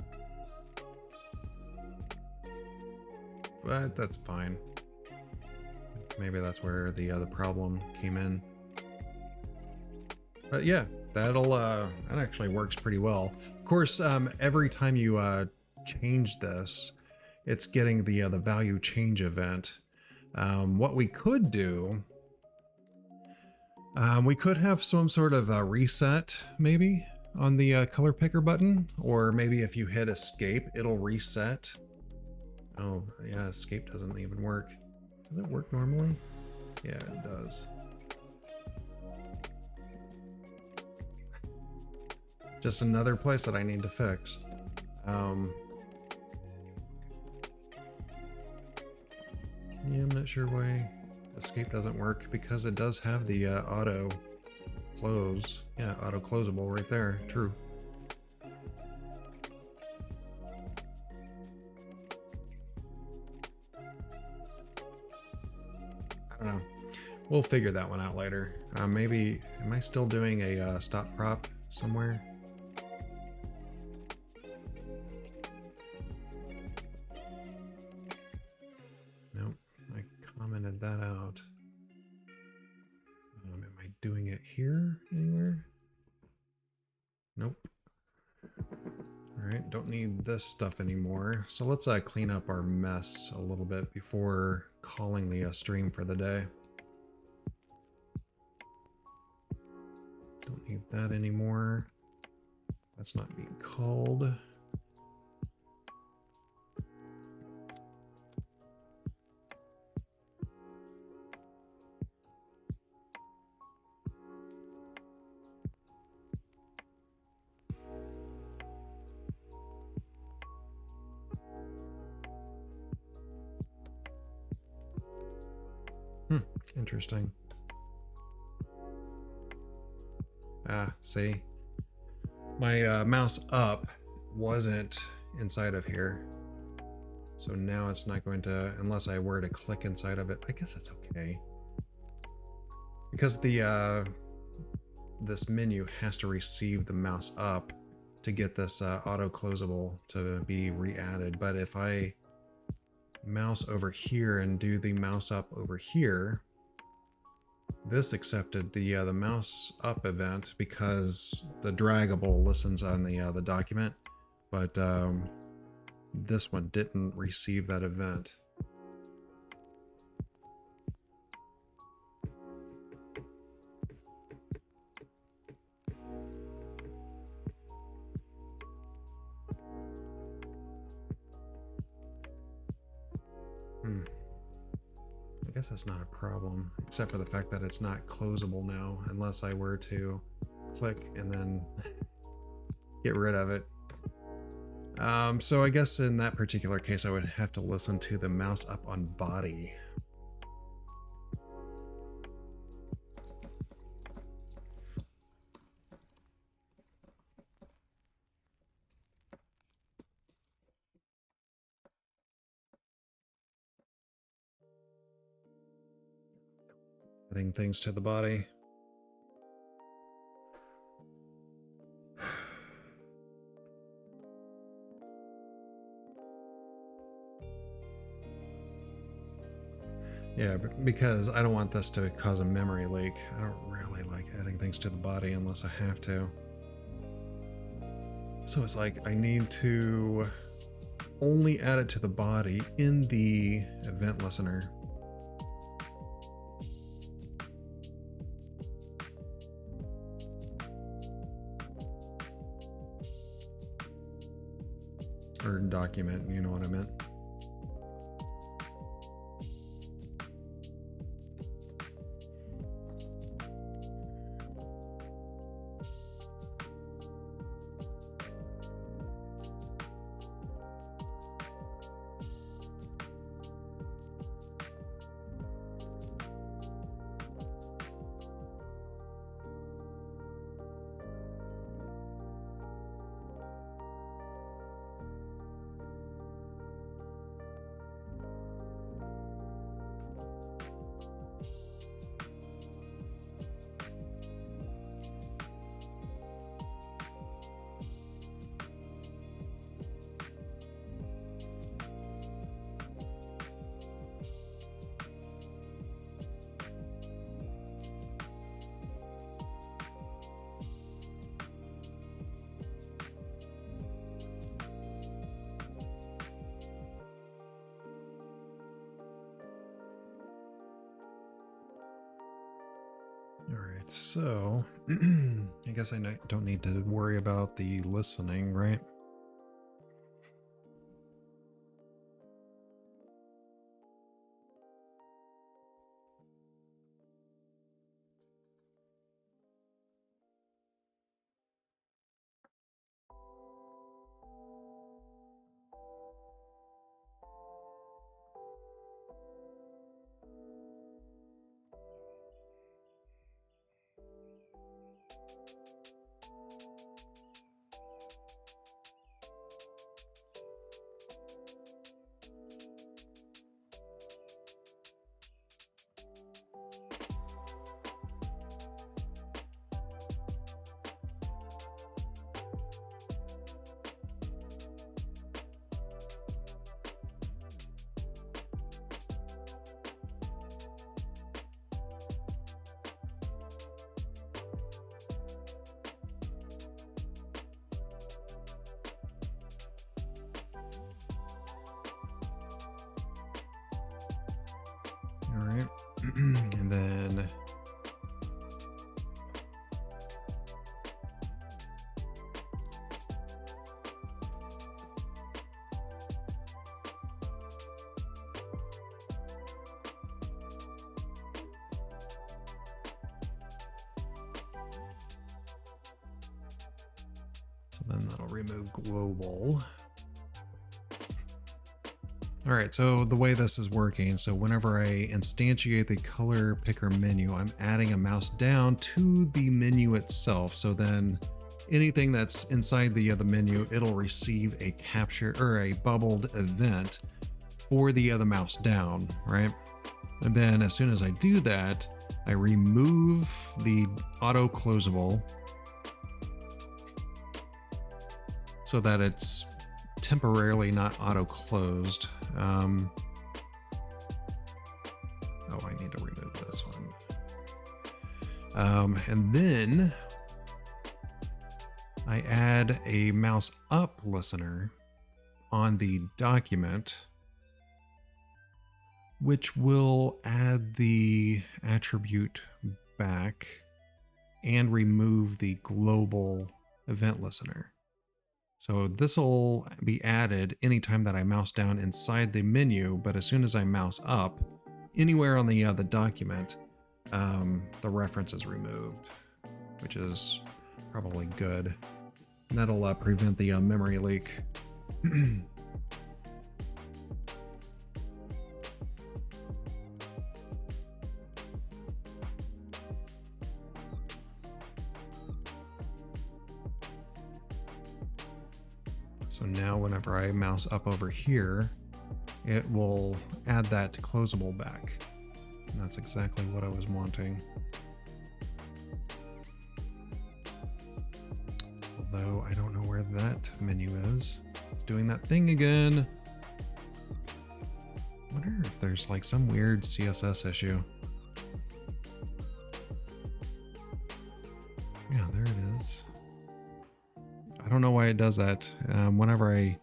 But that's fine. Maybe that's where the other problem came in. But yeah, that actually works pretty well. Of course, every time you change this, it's getting the value change event. What we could do, we could have some sort of reset maybe on the color picker button, or maybe if you hit escape, it'll reset. Oh yeah, escape doesn't even work. Does it work normally? Yeah, it does. Just another place that I need to fix. Yeah, I'm not sure why escape doesn't work, because it does have the auto close. Yeah, auto closable right there. True. I don't know. We'll figure that one out later. Maybe, am I still doing a stop prop somewhere? Nope, I commented that out. Am I doing it here anywhere? Nope. All right, don't need this stuff anymore. So let's clean up our mess a little bit before calling the stream for the day. Don't need that anymore. That's not being called. Interesting. Ah, see? My mouse up wasn't inside of here. So now it's not going to, unless I were to click inside of it. I guess it's okay. Because the this menu has to receive the mouse up to get this auto closable to be re-added. But if I mouse over here and do the mouse up over here, this accepted the mouse up event because the draggable listens on the document, but this one didn't receive that event. I guess that's not a problem, except for the fact that it's not closable now, unless I were to click and then get rid of it. So I guess in that particular case, I would have to listen to the mouse up on body. Adding things to the body. Yeah, because I don't want this to cause a memory leak. I don't really like adding things to the body unless I have to. So it's like I need to only add it to the body in the event listener. Or document, you know what I meant. right, so I guess I don't need to worry about the listening, right? All right, and then that'll remove global. All right, so the way this is working, so whenever I instantiate the color picker menu, I'm adding a mouse down to the menu itself. So then anything that's inside the menu, it'll receive a capture or a bubbled event for the other mouse down, right? And then as soon as I do that, I remove the auto closable so that it's temporarily not auto closed. Oh, I need to remove this one. And then I add a mouse up listener on the document, which will add the attribute back and remove the global event listener. So this will be added anytime that I mouse down inside the menu, but as soon as I mouse up, anywhere on the document, the reference is removed, which is probably good. And that'll prevent the memory leak. So now whenever I mouse up over here, it will add that closable back. And that's exactly what I was wanting. Although I don't know where that menu is. It's doing that thing again. I wonder if there's like some weird CSS issue. Yeah, there it is. I don't know why it does that. Whenever I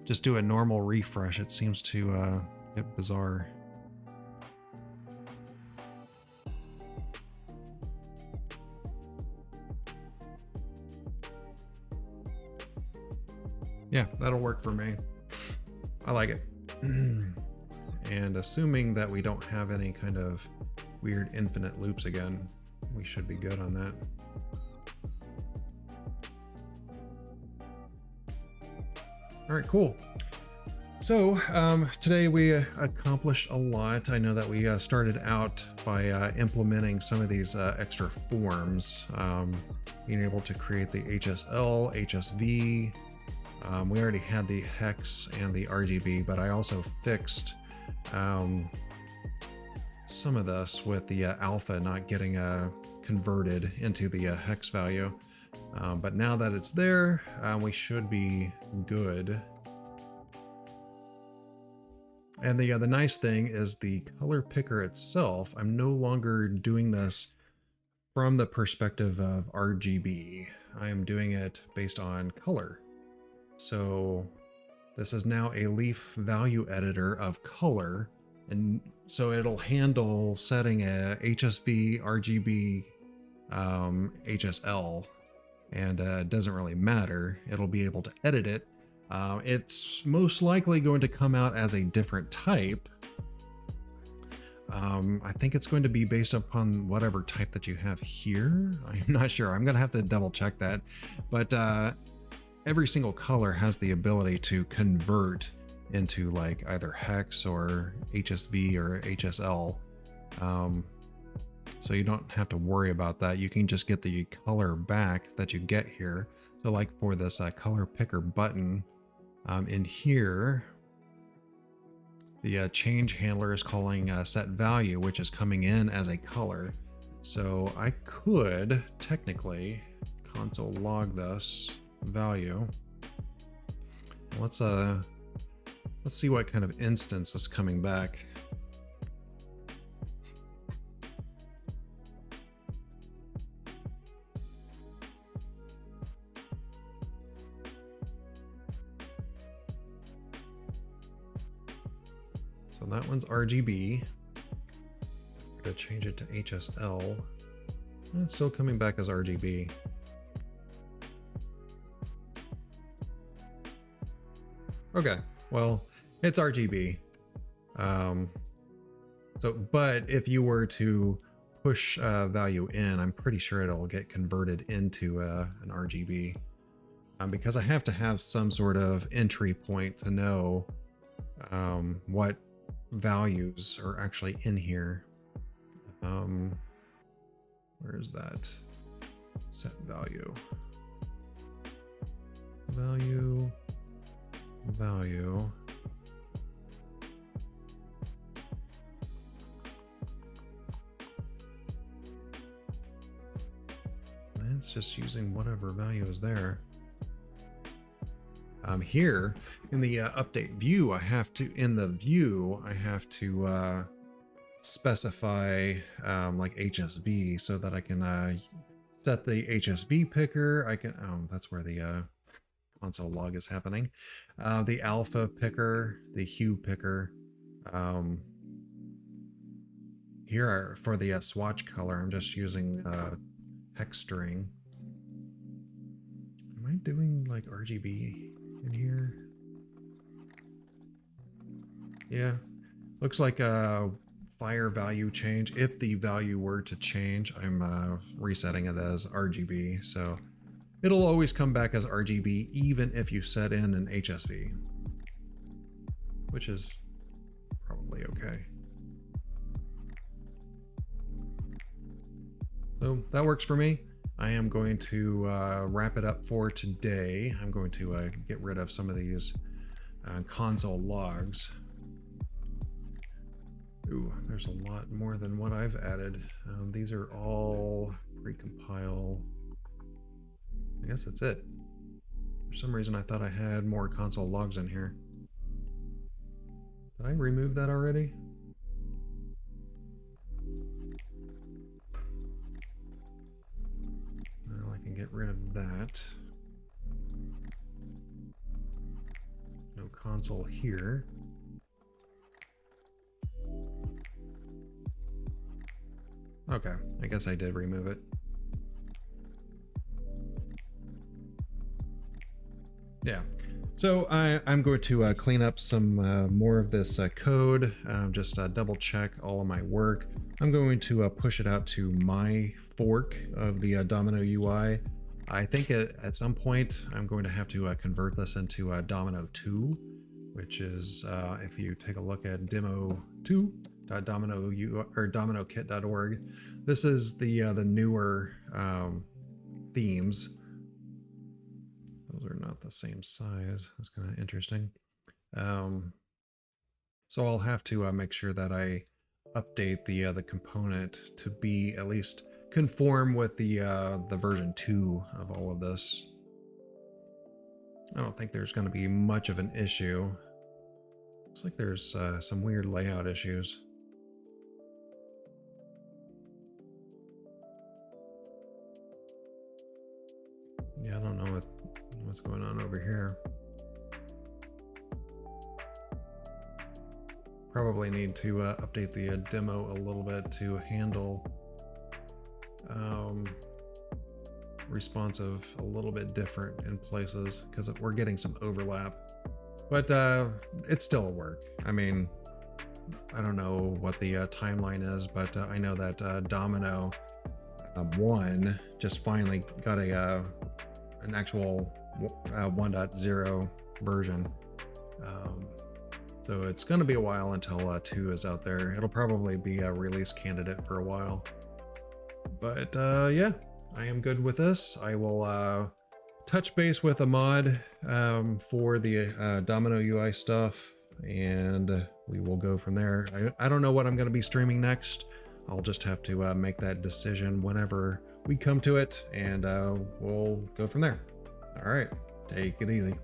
just do a normal refresh, it seems to get bizarre. Yeah, that'll work for me. I like it. And assuming that we don't have any kind of weird infinite loops again, we should be good on that. All right, cool. So today we accomplished a lot. I know that we started out by implementing some of these extra forms, being able to create the HSL, HSV. We already had the hex and the RGB, but I also fixed some of this with the alpha not getting converted into the hex value. But now that it's there, we should be good. And the nice thing is the color picker itself, I'm no longer doing this from the perspective of RGB. I am doing it based on color. So this is now a leaf value editor of color. And so it'll handle setting a HSV, RGB, HSL, and it doesn't really matter. It'll be able to edit it. It's most likely going to come out as a different type. I think it's going to be based upon whatever type that you have here. I'm not sure. I'm going to have to double check that. But every single color has the ability to convert into like either hex or HSV or HSL. So you don't have to worry about that. You can just get the color back that you get here. So like for this color picker button in here, the change handler is calling set value, which is coming in as a color. So I could technically console log this value. Let's see what kind of instance is coming back. So that one's RGB. I'm gonna change it to HSL. And it's still coming back as RGB. Okay, well, it's RGB. But if you were to push value in, I'm pretty sure it'll get converted into an RGB. Because I have to have some sort of entry point to know what values are actually in here. Where's that? Set value. Value. And it's just using whatever value is there. Here in the update view, I have to specify like HSV so that I can set the HSV picker. I can, that's where the console log is happening. The alpha picker, the hue picker. Here for the swatch color, I'm just using hex string. Am I doing like RGB in here? Yeah, looks like a fire value change. If the value were to change, I'm resetting it as RGB. So it'll always come back as RGB, even if you set in an HSV, which is probably okay. So that works for me. I am going to wrap it up for today. I'm going to get rid of some of these console logs. Ooh, there's a lot more than what I've added. These are all pre-compile. I guess that's it. For some reason I thought I had more console logs in here. Did I remove that already? Well, I can get rid of that. No console here. Okay, I guess I did remove it. Yeah, so I'm going to clean up some more of this code, just double check all of my work. I'm going to push it out to my fork of the Domino UI. I think at some point I'm going to have to convert this into Domino 2, which is, if you take a look at demo2.dominokit.org, this is the newer themes. Those are not the same size. That's kind of interesting. So I'll have to make sure that I update the component to be at least conform with the version 2 of all of this. I don't think there's going to be much of an issue. Looks like there's some weird layout issues. Yeah, I don't know what's going on over here. Probably need to update the demo a little bit to handle responsive a little bit different in places because we're getting some overlap, but it's still a work. I mean, I don't know what the timeline is, but I know that Domino 1 just finally got an actual 1.0 version. So it's going to be a while until 2 is out there. It'll probably be a release candidate for a while. But yeah, I am good with this. I will touch base with a mod for the Domino UI stuff, and we will go from there. I don't know what I'm going to be streaming next. I'll just have to make that decision whenever we come to it, and we'll go from there. All right, take it easy.